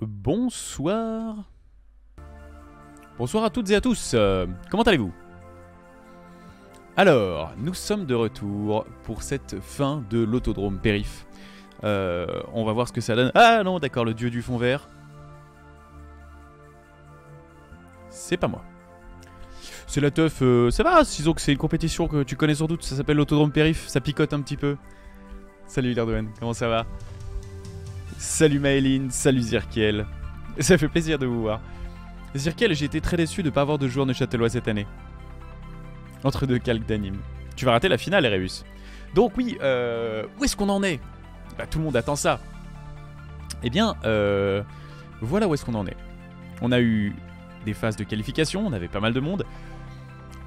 bonsoir. Bonsoir à toutes et à tous. Comment allez-vous? Alors, nous sommes de retour pour cette fin de l'autodrome périph. On va voir ce que ça donne. Ah non, d'accord, le dieu du fond vert. C'est pas moi. C'est la teuf, ça va, disons que c'est une compétition que tu connais sans doute, ça s'appelle l'autodrome périph, ça picote un petit peu. Salut Lerdouen, comment ça va? Salut Maëline, salut Zirkiel. Ça fait plaisir de vous voir. Zirkiel, j'ai été très déçu de ne pas avoir de joueurs neuchâtelois cette année. Entre deux calques d'anime. Tu vas rater la finale, Ereus. Donc oui, où est-ce qu'on en est? Bah, tout le monde attend ça. Eh bien, voilà où est-ce qu'on en est. On a eu des phases de qualification, on avait pas mal de monde.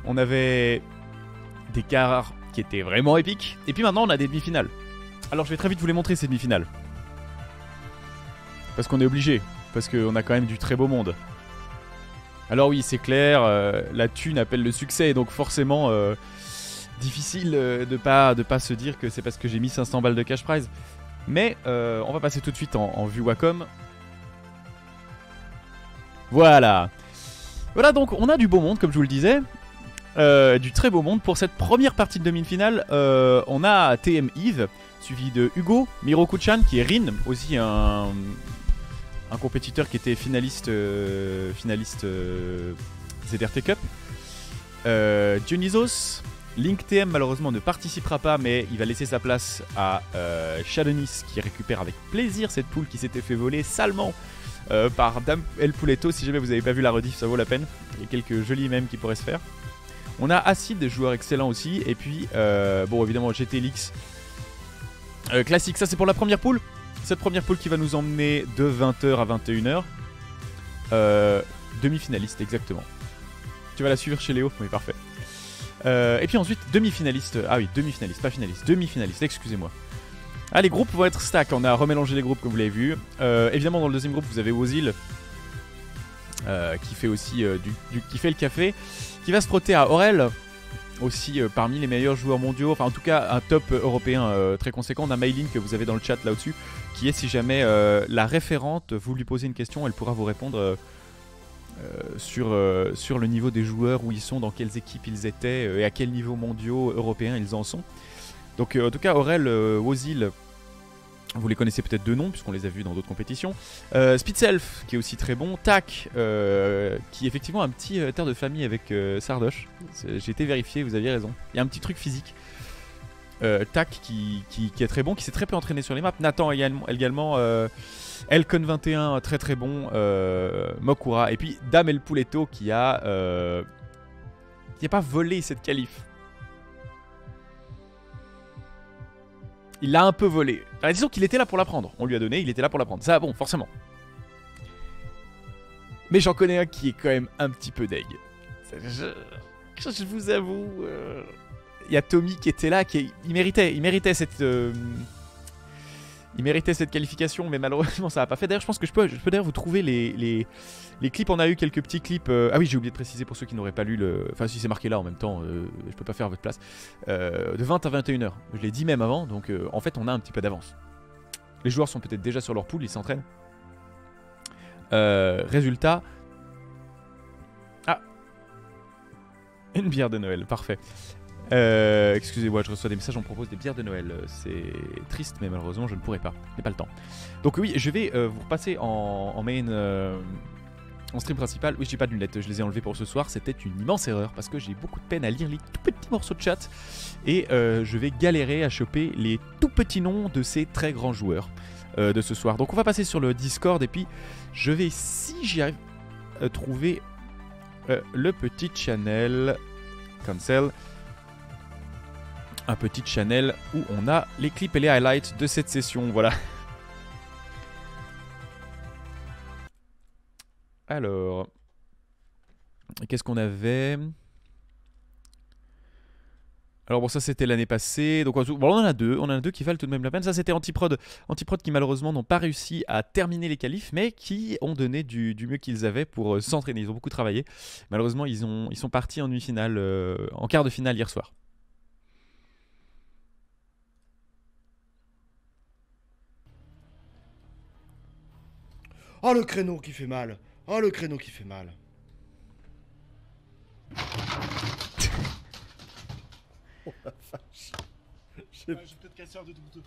On avait des quarts qui étaient vraiment épiques. Et puis maintenant, on a des demi-finales. Alors je vais très vite vous les montrer, ces demi-finales. Parce qu'on est obligé. Parce qu'on a quand même du très beau monde. Alors oui, c'est clair, la thune appelle le succès. Donc forcément, difficile de pas se dire que c'est parce que j'ai mis 500 balles de cash prize. Mais on va passer tout de suite en vue Wacom. Voilà. Voilà, donc on a du beau monde, comme je vous le disais. Du très beau monde. Pour cette première partie de demi-finale, on a TM Yves, suivi de Hugo, Miro-Kuchan, qui est Rin, aussi un compétiteur qui était finaliste ZRT Cup. Dionysos, Link TM malheureusement ne participera pas, mais il va laisser sa place à Shadonis, qui récupère avec plaisir cette poule qui s'était fait voler salement par Dame El Pouletto. Si jamais vous n'avez pas vu la rediff, ça vaut la peine. Il y a quelques jolis mèmes qui pourraient se faire. On a Acid, joueur excellent aussi. Et puis, bon, évidemment, GTLX classique. Ça, c'est pour la première poule. Cette première poule qui va nous emmener de 20h à 21h. Demi-finaliste, exactement. Tu vas la suivre chez Léo? Oui, parfait. Et puis ensuite, demi-finaliste. Ah oui, demi-finaliste, pas finaliste. Demi-finaliste, excusez-moi. Ah, les groupes vont être stack. On a remélangé les groupes, comme vous l'avez vu. Évidemment, dans le deuxième groupe, vous avez Wozil. Qui fait aussi qui fait le café. Qui va se frotter à Aurel. Aussi parmi les meilleurs joueurs mondiaux, enfin en tout cas un top européen très conséquent. On a Maylin que vous avez dans le chat là-dessus, qui est, si jamais la référente, vous lui posez une question, elle pourra vous répondre sur le niveau des joueurs, où ils sont, dans quelles équipes ils étaient et à quel niveau mondiaux européens ils en sont. Donc en tout cas Aurel, Wozil, vous les connaissez peut-être de nom puisqu'on les a vus dans d'autres compétitions. Spitzelf qui est aussi très bon. Tac qui est effectivement un petit terre de famille avec Sardoche. J'ai été vérifié, vous aviez raison. Il y a un petit truc physique. Tac qui est très bon, qui s'est très peu entraîné sur les maps. Nathan également. Elcon 21 très très bon. Mokura. Et puis Dame El Pouletto qui a pas volé cette qualif. Il l'a un peu volé. Alors, disons qu'il était là pour la prendre. On lui a donné, il était là pour la prendre. Ça, bon, forcément. Mais j'en connais un qui est quand même un petit peu deg. Je vous avoue. Il y a Tommy qui était là, il méritait cette. Il méritait cette qualification, mais malheureusement ça n'a pas fait. D'ailleurs, je pense que je peux d'ailleurs vous trouver les clips. On a eu quelques petits clips. Ah oui, j'ai oublié de préciser pour ceux qui n'auraient pas lu le. Enfin, si c'est marqué là en même temps, je peux pas faire à votre place. De 20 à 21h. Je l'ai dit même avant, donc en fait, on a un petit peu d'avance. Les joueurs sont peut-être déjà sur leur poule, ils s'entraînent. Résultat. Ah, une bière de Noël, parfait. Excusez-moi, je reçois des messages, on propose des bières de Noël. C'est triste, mais malheureusement, je ne pourrai pas. Je n'ai pas le temps. Donc oui, je vais vous repasser en main, en stream principal. Oui, j'ai pas de lunettes, je les ai enlevées pour ce soir. C'était une immense erreur parce que j'ai beaucoup de peine à lire les tout petits morceaux de chat. Et je vais galérer à choper les tout petits noms de ces très grands joueurs de ce soir. Donc on va passer sur le Discord et puis je vais, si j'y arrive, trouver le petit channel cancel. Un petit channel où on a les clips et les highlights de cette session, voilà. Alors, qu'est-ce qu'on avait? Alors bon, ça c'était l'année passée, donc bon, on en a deux qui valent tout de même la peine. Ça c'était Antiprod qui malheureusement n'ont pas réussi à terminer les qualifs, mais qui ont donné du mieux qu'ils avaient pour s'entraîner. Ils ont beaucoup travaillé. Malheureusement, ils sont partis en demi-finale, en quart de finale hier soir. Oh, le créneau qui fait mal. Oh, le créneau qui fait mal. Oh la vache. J'ai peut-être cassé un ou deux trucs.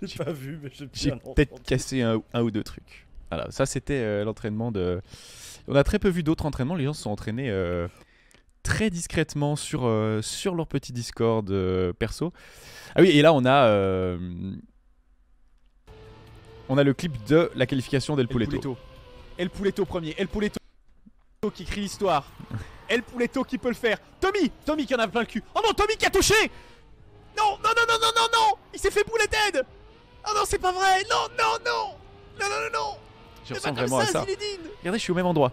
J'ai pas vu, mais j'ai peut-être cassé un ou deux trucs. Voilà, ça c'était l'entraînement de... On a très peu vu d'autres entraînements, les gens se sont entraînés très discrètement sur leur petit Discord perso. Ah oui, et là on a le clip de la qualification d'El Pouletto. El Pouletto premier, El Pouletto qui crie l'histoire. El Pouletto qui peut le faire. Tommy qui en a plein le cul. Oh non, Tommy qui a touché. Non, non, non, non, non, non, non. Il s'est fait boulet dead. Oh non, c'est pas vrai. Non, non, non. Non, non, non, non. Je ressemble vraiment à ça. Regardez, je suis au même endroit.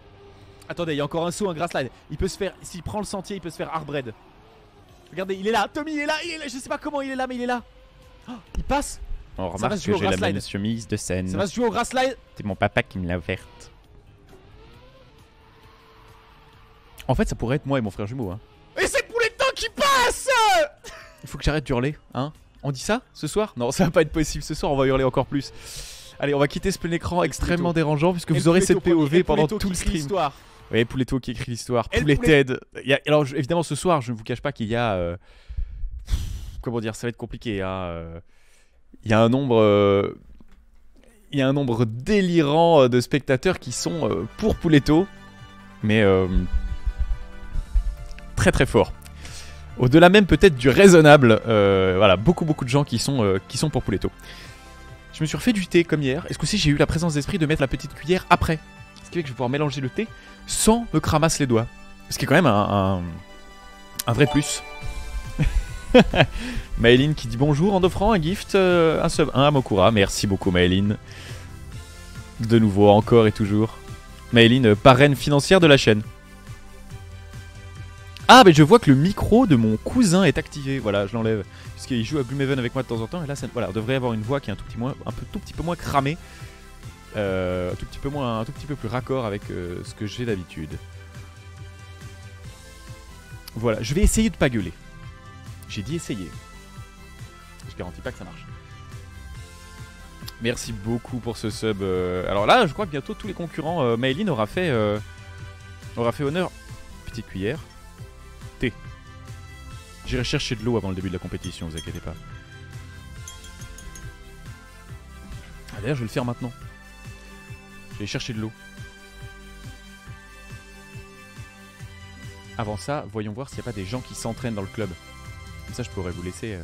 Attendez, il y a encore un saut, un grass slide. Il peut se faire, s'il prend le sentier, il peut se faire hardbread. Regardez, il est là. Tommy, il est là. Je sais pas comment il est là, mais il est là. Oh, il passe. On remarque que j'ai la même chemise de scène. Ça va se jouer au grass slide. C'est mon papa qui me l'a offerte. En fait, ça pourrait être moi et mon frère jumeau. Hein. Et c'est Pouletto qui passe. Il faut que j'arrête d'hurler, hein. On dit ça ce soir? Non, ça va pas être possible. Ce soir, on va hurler encore plus. Allez, on va quitter ce plein écran extrêmement dérangeant puisque vous aurez cette POV pendant tout le stream. Oui, Pouletto qui écrit l'histoire. Pouletted. Alors, évidemment, ce soir, je ne vous cache pas qu'il y a... comment dire, ça va être compliqué. Hein. Il y a un nombre... il y a un nombre délirant de spectateurs qui sont pour Pouletto. Mais... très très fort. Au-delà même peut-être du raisonnable. Voilà, beaucoup de gens qui sont pour Pouletto. Je me suis refait du thé comme hier. Est-ce que aussi j'ai eu la présence d'esprit de mettre la petite cuillère après? Ce qui fait que je vais pouvoir mélanger le thé sans me cramasser les doigts. Ce qui est quand même un vrai plus. Maëline qui dit bonjour en offrant un gift, un sub, un à Mokura. Merci beaucoup Maëline. De nouveau, encore et toujours. Maëline, parraine financière de la chaîne. Ah, mais je vois que le micro de mon cousin est activé. Voilà, je l'enlève. Puisqu'il joue à Gloomhaven avec moi de temps en temps. Et là, voilà, on devrait avoir une voix qui est un tout petit peu moins cramée. Un tout petit peu plus raccord avec ce que j'ai d'habitude. Voilà, je vais essayer de pas gueuler. J'ai dit essayer. Je garantis pas que ça marche. Merci beaucoup pour ce sub. Alors là, je crois que bientôt tous les concurrents. Maëline aura fait honneur. Petite cuillère. Thé. J'irai chercher de l'eau avant le début de la compétition, vous inquiétez pas. Ah, d'ailleurs, je vais le faire maintenant. Je vais chercher de l'eau. Avant ça, voyons voir s'il n'y a pas des gens qui s'entraînent dans le club. Comme ça, je pourrais vous laisser...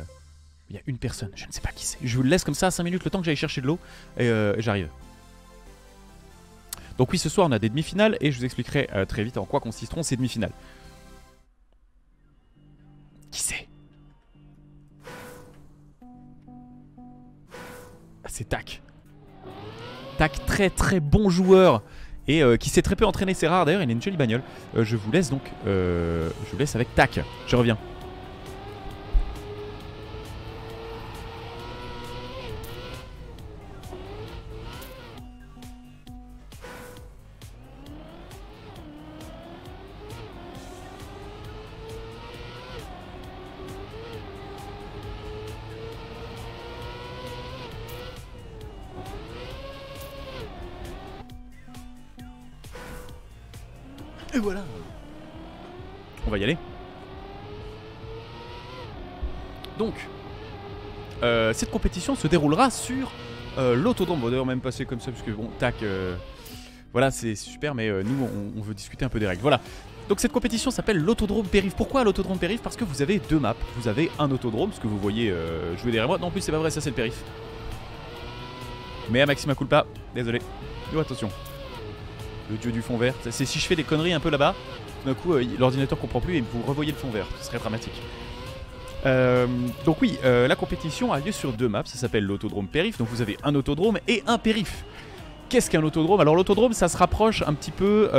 Il y a une personne, je ne sais pas qui c'est. Je vous le laisse comme ça à 5 minutes, le temps que j'aille chercher de l'eau. Et j'arrive. Donc oui, ce soir, on a des demi-finales. Et je vous expliquerai très vite en quoi consisteront ces demi-finales. Qui c'est? Ah, c'est Tac. Tac, très très bon joueur. Et qui s'est très peu entraîné, c'est rare d'ailleurs, il a une jolie bagnole. Je vous laisse donc, je vous laisse avec Tac. Je reviens. Et voilà. On va y aller. Donc, cette compétition se déroulera sur l'autodrome. Bon, d'ailleurs, même passer comme ça, parce que bon, Tac, voilà, c'est super, mais nous, on veut discuter un peu des règles. Voilà. Donc, cette compétition s'appelle l'autodrome Périph'. Pourquoi l'autodrome Périph'? Parce que vous avez deux maps. Vous avez un autodrome, ce que vous voyez jouer derrière moi. Non, en plus, c'est pas vrai, ça, c'est le Périph'. Mais à Maxima Culpa, désolé. Oh, attention. Le dieu du fond vert. C'est si je fais des conneries un peu là-bas, d'un coup l'ordinateur comprend plus et vous revoyez le fond vert. Ce serait dramatique. Donc oui, la compétition a lieu sur deux maps. Ça s'appelle l'autodrome Périph'. Donc vous avez un autodrome et un Périph'. Qu'est-ce qu'un autodrome? Alors l'autodrome, ça se rapproche un petit peu...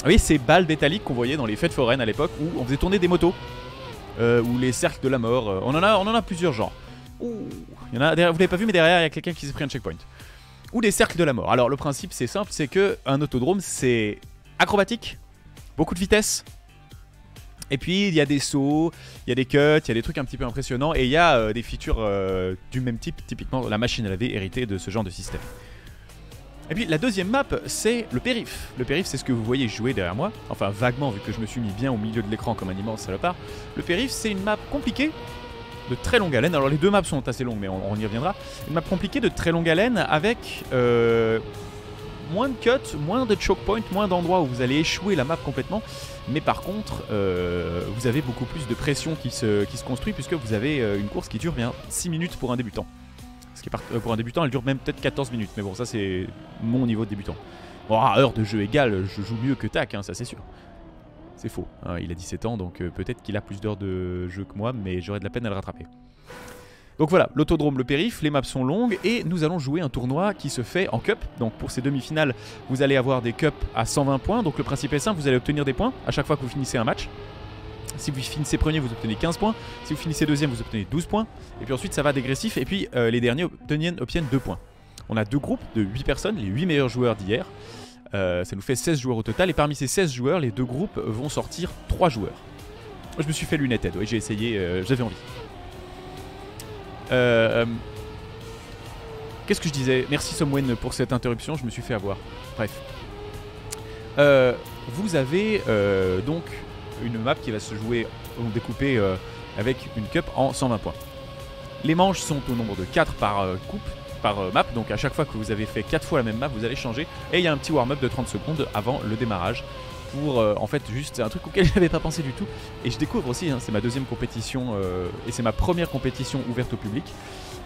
oui, ces balles métalliques qu'on voyait dans les fêtes foraines à l'époque où on faisait tourner des motos. Ou les cercles de la mort. On en a plusieurs genres. Ouh, il y en a, vous l'avez pas vu, mais derrière il y a quelqu'un qui s'est pris un checkpoint. Ou des cercles de la mort. Alors le principe c'est simple, c'est que un autodrome c'est acrobatique, beaucoup de vitesse, et puis il y a des sauts, il y a des cuts, il y a des trucs un petit peu impressionnants, et il y a des features du même type, typiquement la machine à laver héritée de ce genre de système. Et puis la deuxième map, c'est le périph. Le périph, c'est ce que vous voyez jouer derrière moi. Enfin, vaguement, vu que je me suis mis bien au milieu de l'écran comme un immense salopard. Le périph, c'est une map compliquée, de très longue haleine. Alors les deux maps sont assez longues, mais on y reviendra. Une map compliquée de très longue haleine avec moins de cuts, moins de choke points, moins d'endroits où vous allez échouer la map complètement. Mais par contre, vous avez beaucoup plus de pression qui se construit puisque vous avez une course qui dure bien 6 minutes pour un débutant. Ce qui est pour un débutant, elle dure même peut-être 14 minutes. Mais bon, ça c'est mon niveau de débutant. Bon, à heure de jeu égale, je joue mieux que Tac, hein, ça c'est sûr. C'est faux, hein, il a 17 ans, donc peut-être qu'il a plus d'heures de jeu que moi, mais j'aurais de la peine à le rattraper. Donc voilà, l'autodrome, le périph, les maps sont longues et nous allons jouer un tournoi qui se fait en cup. Donc pour ces demi-finales, vous allez avoir des cups à 120 points. Donc le principe est simple, vous allez obtenir des points à chaque fois que vous finissez un match. Si vous finissez premier, vous obtenez 15 points. Si vous finissez deuxième, vous obtenez 12 points. Et puis ensuite, ça va dégressif. Et puis les derniers obtiennent 2 points. On a 2 groupes de 8 personnes, les 8 meilleurs joueurs d'hier. Ça nous fait 16 joueurs au total. Et parmi ces 16 joueurs, les 2 groupes vont sortir 3 joueurs. Je me suis fait Lunethead, oui, j'ai essayé, j'avais envie. Qu'est-ce que je disais? Merci Somwen pour cette interruption, je me suis fait avoir. Bref. Vous avez donc une map qui va se jouer, découpée avec une cup en 120 points. Les manches sont au nombre de 4 par map, donc à chaque fois que vous avez fait 4 fois la même map, vous allez changer. Et il y a un petit warm-up de 30 secondes avant le démarrage. Pour en fait juste, c'est un truc auquel je n'avais pas pensé du tout. Et je découvre aussi, hein, c'est ma deuxième compétition et c'est ma première compétition ouverte au public.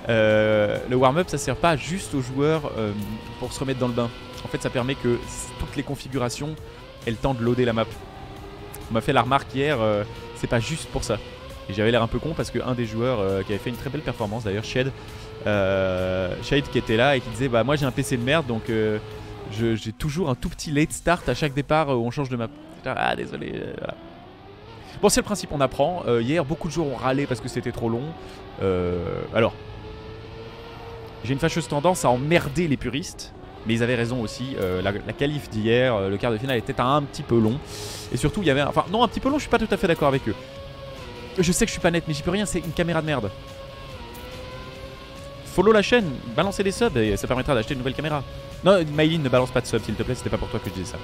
Le warm-up, ça sert pas juste aux joueurs pour se remettre dans le bain. En fait, ça permet que toutes les configurations aient le temps de loader la map. On m'a fait la remarque hier, c'est pas juste pour ça. Et j'avais l'air un peu con parce qu'un des joueurs qui avait fait une très belle performance, d'ailleurs Shade qui était là et qui disait bah moi j'ai un PC de merde donc j'ai toujours un tout petit late start à chaque départ où on change de map. Ah désolé, voilà. Bon c'est le principe, on apprend. Hier beaucoup de joueurs ont râlé parce que c'était trop long. Alors j'ai une fâcheuse tendance à emmerder les puristes. Mais ils avaient raison aussi, la qualif d'hier, le quart de finale était un petit peu long. Et surtout il y avait, enfin non un petit peu long, je suis pas tout à fait d'accord avec eux. Je sais que je suis pas net mais j'y peux rien, c'est une caméra de merde. Follow la chaîne, balancez des subs et ça permettra d'acheter une nouvelle caméra. Non Maïline ne balance pas de subs s'il te plaît, c'était pas pour toi que je disais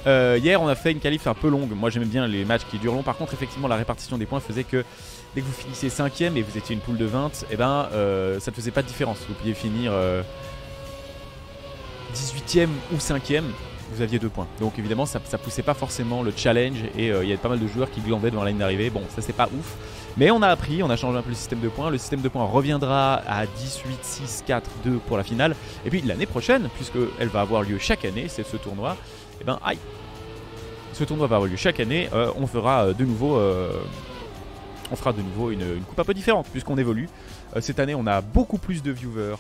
ça. Hier on a fait une qualif un peu longue, moi j'aimais bien les matchs qui durent long. Par contre effectivement la répartition des points faisait que dès que vous finissez 5ème et vous étiez une poule de 20, et ben ça ne faisait pas de différence. Vous pouviez finir 18ème ou 5ème, vous aviez 2 points. Donc évidemment ça poussait pas forcément le challenge et il y a pas mal de joueurs qui glandaient devant la ligne d'arrivée. Bon ça c'est pas ouf. Mais on a appris, on a changé un peu le système de points. Le système de points reviendra à 18, 6, 4, 2 pour la finale. Et puis l'année prochaine, puisqu'elle va avoir lieu chaque année, c'est ce tournoi, et ben aïe. Ce tournoi va avoir lieu chaque année, on fera de nouveau une coupe un peu différente puisqu'on évolue. Cette année on a beaucoup plus de viewers.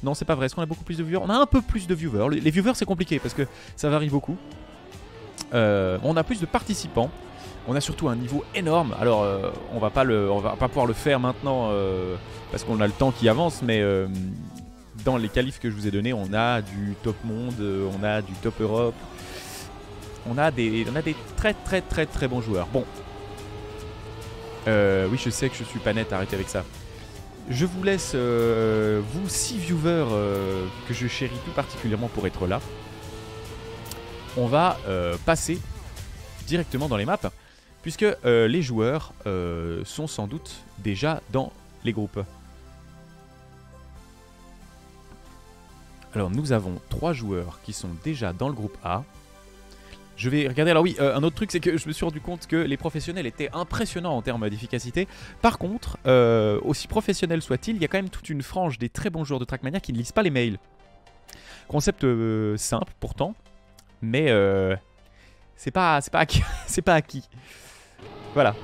Non c'est pas vrai, est-ce qu'on a beaucoup plus de viewers? On a un peu plus de viewers. Les viewers c'est compliqué parce que ça varie beaucoup. On a plus de participants. On a surtout un niveau énorme. Alors on va pas pouvoir le faire maintenant parce qu'on a le temps qui avance. Mais dans les qualifs que je vous ai donnés, on a du top monde, on a du top Europe. On a des très bons joueurs. Bon. Oui je sais que je suis pas net, arrêtez avec ça. Je vous laisse, vous 6 viewers que je chéris tout particulièrement pour être là. On va passer directement dans les maps. Puisque les joueurs sont sans doute déjà dans les groupes. Alors nous avons 3 joueurs qui sont déjà dans le groupe A. Je vais regarder, alors oui, un autre truc c'est que je me suis rendu compte que les professionnels étaient impressionnants en termes d'efficacité. Par contre, aussi professionnels soient-ils, il y a quand même toute une frange des très bons joueurs de Trackmania qui ne lisent pas les mails. Concept simple pourtant, mais c'est pas acquis. Voilà.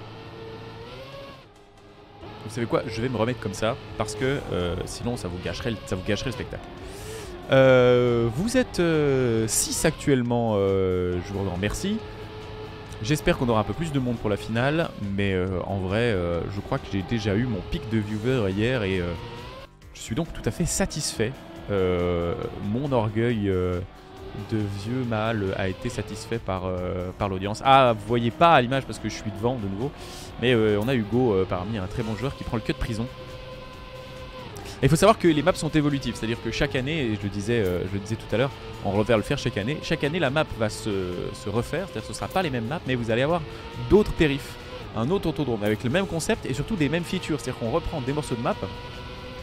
Vous savez quoi? Je vais me remettre comme ça parce que sinon ça vous gâcherait le spectacle. Vous êtes 6 actuellement, je vous remercie. J'espère qu'on aura un peu plus de monde pour la finale, mais en vrai, je crois que j'ai déjà eu mon pic de viewers hier et je suis donc tout à fait satisfait. Mon orgueil de vieux mâle a été satisfait par l'audience. Ah, vous voyez pas à l'image parce que je suis devant de nouveau, mais on a Hugo parmi un très bon joueur qui prend le cut de prison. il faut savoir que les maps sont évolutives, c'est-à-dire que chaque année, et je le disais tout à l'heure, on va le faire chaque année la map va se refaire, c'est-à-dire que ce ne sera pas les mêmes maps, mais vous allez avoir d'autres périphes, un autre autodrome avec le même concept et surtout des mêmes features, c'est-à-dire qu'on reprend des morceaux de map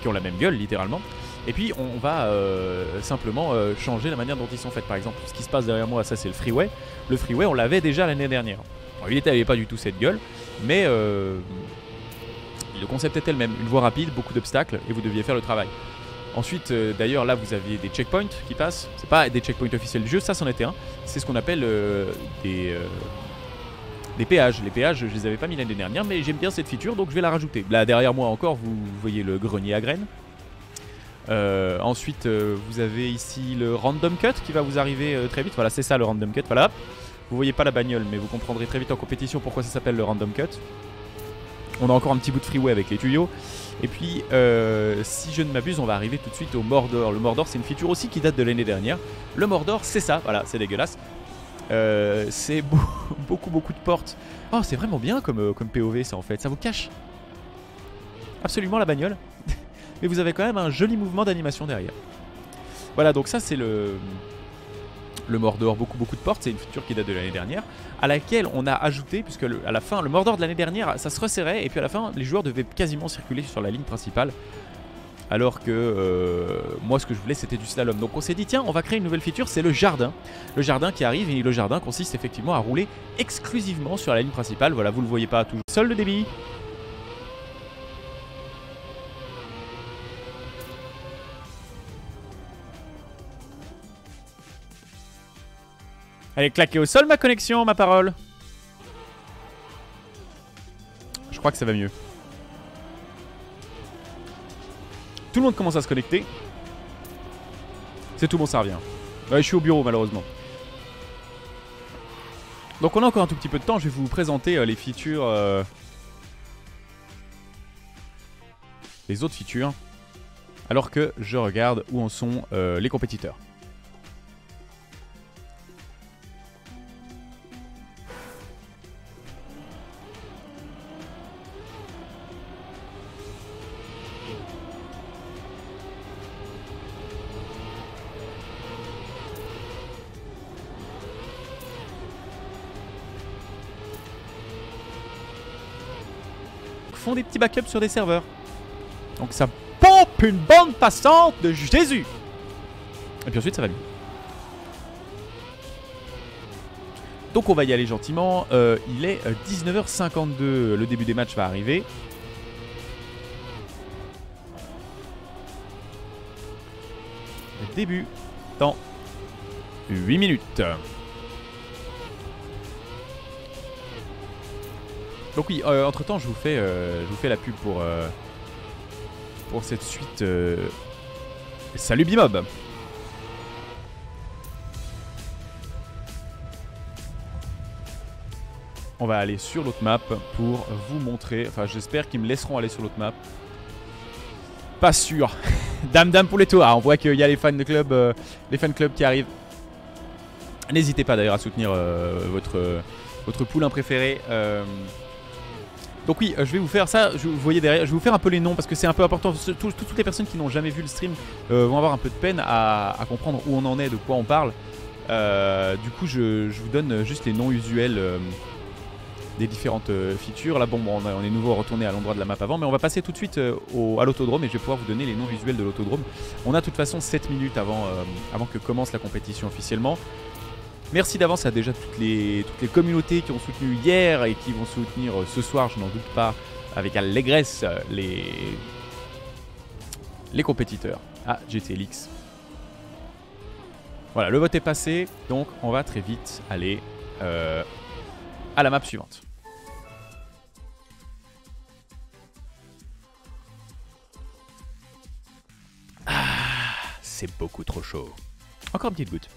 qui ont la même gueule littéralement, et puis on va simplement changer la manière dont ils sont faits. Par exemple, ce qui se passe derrière moi, ça c'est le freeway. Le freeway, on l'avait déjà l'année dernière. Alors, il n'avait pas du tout cette gueule, mais le concept était le même, une voie rapide, beaucoup d'obstacles, et vous deviez faire le travail. Ensuite, d'ailleurs, là, vous aviez des checkpoints qui passent. C'est pas des checkpoints officiels du jeu, ça c'en était un. C'est ce qu'on appelle des péages. Les péages, je les avais pas mis l'année dernière, mais j'aime bien cette feature, donc je vais la rajouter. Là, derrière moi encore, vous voyez le grenier à graines. Ensuite, vous avez ici le random cut qui va vous arriver très vite. Voilà, c'est ça le random cut. Voilà. Vous voyez pas la bagnole, mais vous comprendrez très vite en compétition pourquoi ça s'appelle le random cut. On a encore un petit bout de freeway avec les tuyaux. Et puis, si je ne m'abuse, on va arriver tout de suite au Mordor. Le Mordor, c'est une feature aussi qui date de l'année dernière. Le Mordor, c'est ça. Voilà, c'est dégueulasse. C'est beaucoup de portes. Oh, c'est vraiment bien comme POV, ça en fait. Ça vous cache absolument la bagnole. Mais vous avez quand même un joli mouvement d'animation derrière. Voilà, donc ça, c'est le Mordor, beaucoup de portes, c'est une feature qui date de l'année dernière, à laquelle on a ajouté, puisque à la fin, le Mordor de l'année dernière, ça se resserrait, et puis à la fin, les joueurs devaient quasiment circuler sur la ligne principale, alors que moi, ce que je voulais, c'était du slalom. Donc on s'est dit, tiens, on va créer une nouvelle feature, c'est le jardin. Le jardin qui arrive, et le jardin consiste effectivement à rouler exclusivement sur la ligne principale. Voilà, vous le voyez pas toujours. Seul le débit. Elle est claquée au sol ma connexion, ma parole. Je crois que ça va mieux. Tout le monde commence à se connecter. C'est tout bon, ça revient. Ouais, je suis au bureau malheureusement. Donc on a encore un tout petit peu de temps. Je vais vous présenter les features. Les autres features. Alors que je regarde où en sont les compétiteurs. Font des petits backups sur des serveurs. Donc ça pompe une bande passante de Jésus. Et puis ensuite ça va mieux. Donc on va y aller gentiment. Il est 19h52. Le début des matchs va arriver. Le début dans 8 minutes. Donc oui, entre temps je vous fais la pub pour cette suite. Salut Bimob. On va aller sur l'autre map pour vous montrer. Enfin, j'espère qu'ils me laisseront aller sur l'autre map. Pas sûr. Dame pour les tours. Ah, on voit qu'il y a les fan club qui arrivent. N'hésitez pas d'ailleurs à soutenir votre poulain préféré. Donc oui, je vais vous faire ça, vous voyez derrière, je vais vous faire un peu les noms parce que c'est un peu important. Toutes les personnes qui n'ont jamais vu le stream vont avoir un peu de peine à comprendre où on en est, de quoi on parle. Du coup, je vous donne juste les noms usuels des différentes features. Là, bon, on est nouveau retourné à l'endroit de la map avant, mais on va passer tout de suite à l'autodrome et je vais pouvoir vous donner les noms visuels de l'autodrome. On a de toute façon 7 minutes avant que commence la compétition officiellement. Merci d'avance à déjà toutes les communautés qui ont soutenu hier et qui vont soutenir ce soir, je n'en doute pas, avec allégresse les compétiteurs à GTLX. Voilà, le vote est passé, donc on va très vite aller à la map suivante. Ah, c'est beaucoup trop chaud. Encore une petite goutte.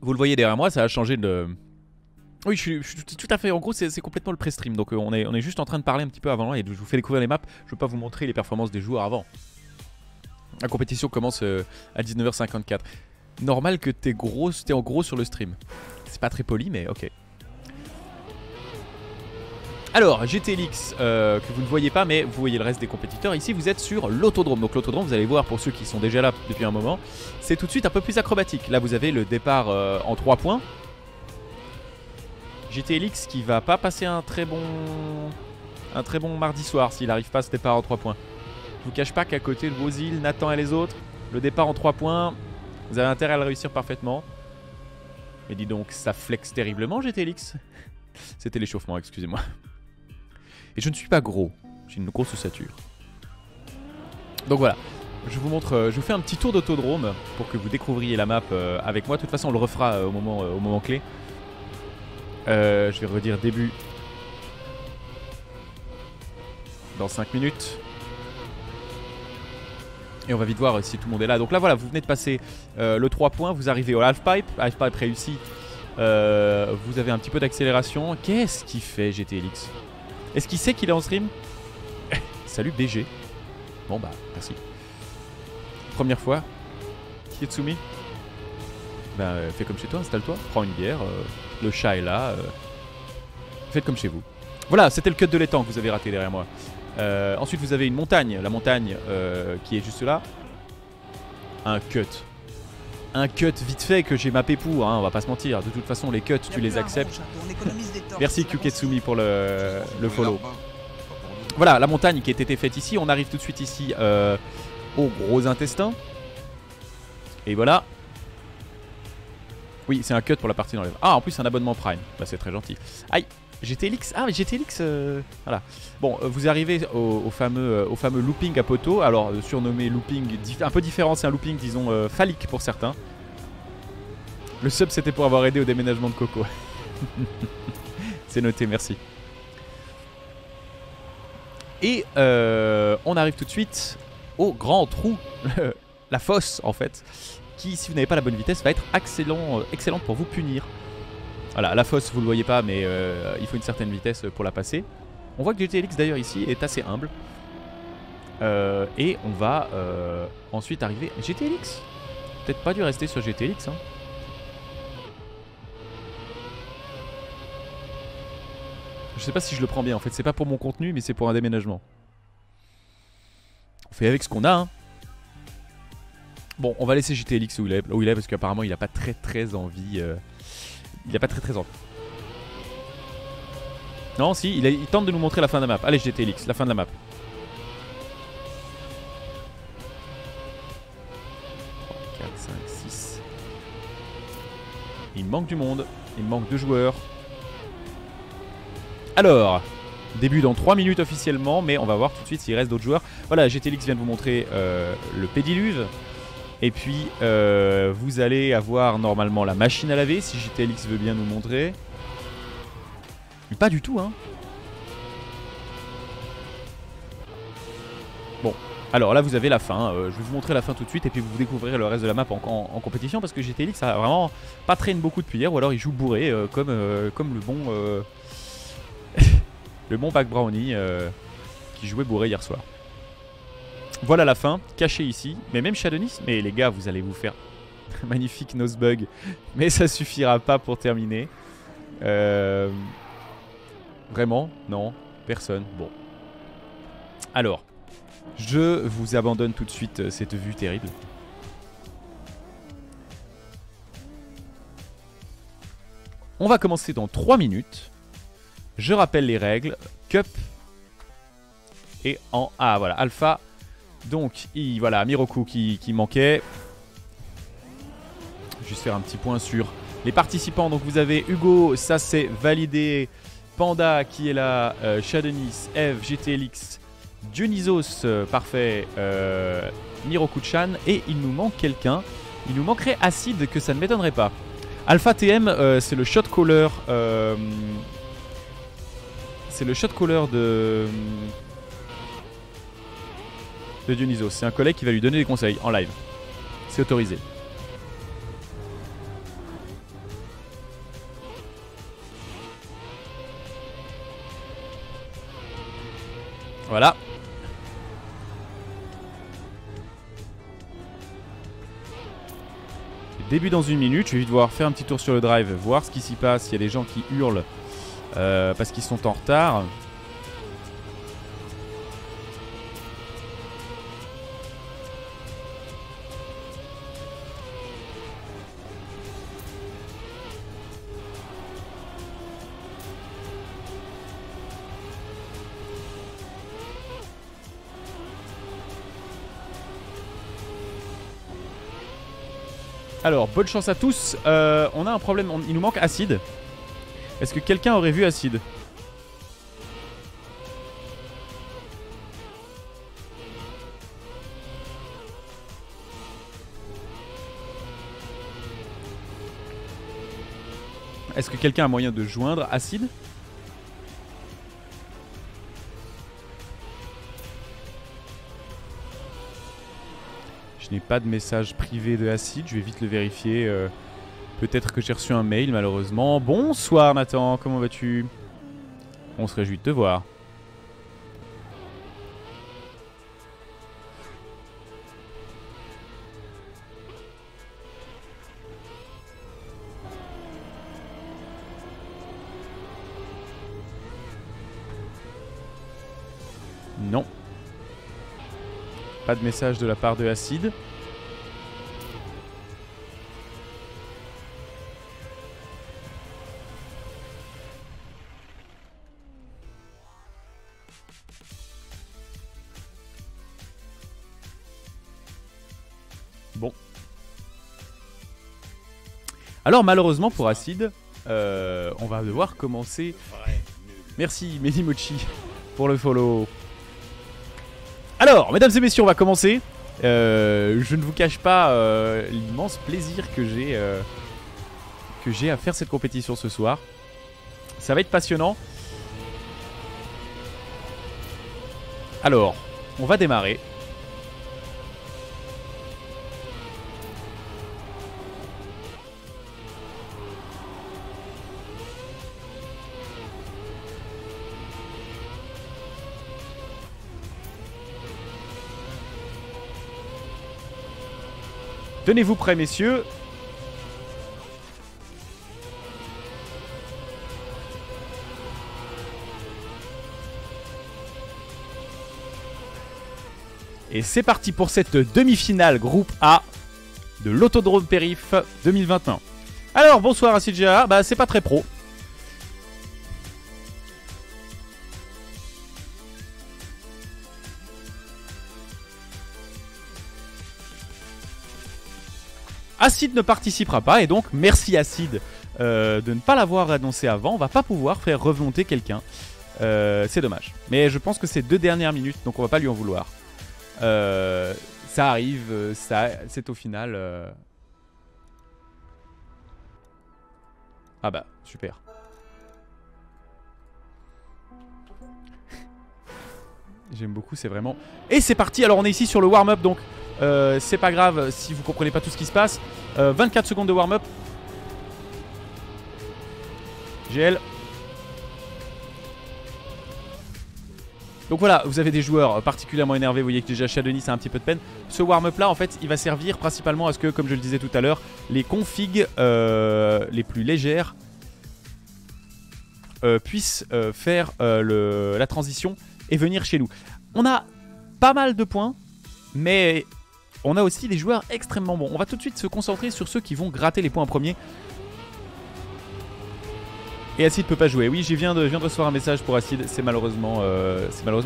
Vous le voyez derrière moi, ça a changé de... Oui, je suis tout à fait... En gros, c'est complètement le pré-stream. Donc on est juste en train de parler un petit peu avant et je vous fais découvrir les maps. Je ne veux pas vous montrer les performances des joueurs avant. La compétition commence à 19h54. Normal que t'es en gros sur le stream. C'est pas très poli, mais ok. Alors, GTLX, que vous ne voyez pas, mais vous voyez le reste des compétiteurs. Ici, vous êtes sur l'autodrome. Donc, l'autodrome, vous allez voir, pour ceux qui sont déjà là depuis un moment, c'est tout de suite un peu plus acrobatique. Là, vous avez le départ en 3 points. GTLX qui va pas passer un très bon mardi soir s'il n'arrive pas à ce départ en 3 points. Je vous cache pas qu'à côté de vos îles, Nathan et les autres, le départ en 3 points, vous avez intérêt à le réussir parfaitement. Mais dis donc, ça flex terriblement, GTLX. C'était l'échauffement, excusez-moi. Et je ne suis pas gros, j'ai une grosse ossature. Donc voilà, je vous montre, je vous fais un petit tour d'autodrome pour que vous découvriez la map avec moi. De toute façon, on le refera au moment clé. Je vais redire début dans 5 minutes. Et on va vite voir si tout le monde est là. Donc là voilà, vous venez de passer le 3 points, vous arrivez au halfpipe. Halfpipe réussi. Vous avez un petit peu d'accélération. Qu'est-ce qu'il fait GTLX? Est-ce qu'il sait qu'il est en stream? Salut BG. Bon bah merci. Première fois. Kitsumi. Bah fais comme chez toi, installe-toi, prends une bière. Le chat est là. Faites comme chez vous. Voilà, c'était le cut de l'étang que vous avez raté derrière moi. Ensuite vous avez une montagne. La montagne qui est juste là. Un cut. Un cut vite fait que j'ai mappé pour, hein, on va pas se mentir. De toute façon les cuts tu les acceptes. Merci Kyuketsumi pour le follow. Voilà la montagne qui a été faite ici. On arrive tout de suite ici au gros intestin. Et voilà. Oui c'est un cut pour la partie d'enlève. Ah en plus un abonnement Prime. Bah c'est très gentil. Aïe GTLX. Ah mais GTLX voilà. Bon vous arrivez au fameux looping à poteau. Alors surnommé looping un peu différent. C'est un looping disons phallique pour certains. Le sub c'était pour avoir aidé au déménagement de Coco. C'est noté, merci. Et on arrive tout de suite au grand trou. La fosse en fait. Qui si vous n'avez pas la bonne vitesse va être excellente pour vous punir. Voilà, la fosse vous le voyez pas mais il faut une certaine vitesse pour la passer. On voit que GTLX d'ailleurs ici est assez humble. Et on va ensuite arriver... GTLX? Peut-être pas dû rester sur GTLX hein. Je sais pas si je le prends bien en fait, c'est pas pour mon contenu mais c'est pour un déménagement. On fait avec ce qu'on a hein. Bon, on va laisser GTLX où il est parce qu'apparemment il a pas très envie. Il a pas très envie. Non, si, il tente de nous montrer la fin de la map. Allez, GTLX, la fin de la map. Oh, 4, 5, 6. Il manque du monde. Il manque 2 joueurs. Alors, début dans 3 minutes officiellement, mais on va voir tout de suite s'il reste d'autres joueurs. Voilà, GTLX vient de vous montrer le pédiluve. Et puis vous allez avoir normalement la machine à laver si GTLX veut bien nous montrer. Mais pas du tout hein. Bon, alors là vous avez la fin. Je vais vous montrer la fin tout de suite et puis vous découvrirez le reste de la map en compétition. Parce que GTLX a vraiment pas traîné beaucoup depuis hier. Ou alors il joue bourré comme le bon le bon Back Brownie qui jouait bourré hier soir. Voilà la fin, caché ici. Mais même Shadonis, mais les gars, vous allez vous faire magnifique nosebug. Mais ça suffira pas pour terminer. Vraiment? Non, personne. Bon. Alors, je vous abandonne tout de suite cette vue terrible. On va commencer dans 3 minutes. Je rappelle les règles. Cup. Et en... Ah voilà, Alpha. Donc, voilà, Miroku qui manquait. Juste faire un petit point sur les participants. Donc, vous avez Hugo, ça c'est validé. Panda qui est là. Shadonis, Eve, GTLX, Dionysos, parfait. Miroku-chan. Et il nous manque quelqu'un. Il nous manquerait Acide, que ça ne m'étonnerait pas. Alpha TM, c'est le shot caller. C'est le shot caller de Dionysos. C'est un collègue qui va lui donner des conseils en live. C'est autorisé. Voilà. Début dans 1 minute. Je vais devoir faire un petit tour sur le drive, voir ce qui s'y passe. S'il y a des gens qui hurlent parce qu'ils sont en retard. Alors, bonne chance à tous. On a un problème, il nous manque Acide. Est-ce que quelqu'un aurait vu Acide? Est-ce que quelqu'un a moyen de joindre Acide? Je n'ai pas de message privé de Acide, je vais vite le vérifier. Peut-être que j'ai reçu un mail malheureusement. Bonsoir Nathan, comment vas-tu? On se réjouit de te voir. Non. Pas de message de la part de Acide. Bon. Alors malheureusement pour Acide, on va devoir commencer. Merci Medimochi pour le follow. Alors, mesdames et messieurs, on va commencer. Je ne vous cache pas l'immense plaisir que j'ai à faire cette compétition ce soir. Ça va être passionnant. Alors, on va démarrer. Tenez-vous prêts, messieurs. Et c'est parti pour cette demi-finale groupe A de l'Autodrome Périph 2021. Alors, bonsoir Acide GA. Bah, c'est pas très pro. Acide ne participera pas et donc merci Acide de ne pas l'avoir annoncé avant. On va pas pouvoir faire remonter quelqu'un. C'est dommage. Mais je pense que c'est 2 dernières minutes donc on va pas lui en vouloir. Ça arrive, c'est au final. Ah bah super. J'aime beaucoup, c'est vraiment... Et c'est parti, alors on est ici sur le warm-up donc c'est pas grave si vous comprenez pas tout ce qui se passe. 24 secondes de warm-up. GL. Donc voilà, vous avez des joueurs particulièrement énervés. Vous voyez que déjà Shadonis a un petit peu de peine. Ce warm-up là en fait il va servir principalement à ce que, comme je le disais tout à l'heure, les configs les plus légères puissent faire la transition et venir chez nous. On a pas mal de points, mais on a aussi des joueurs extrêmement bons. On va tout de suite se concentrer sur ceux qui vont gratter les points en premier. Et Acide peut pas jouer. Oui, je viens de recevoir un message pour Acide. C'est malheureusement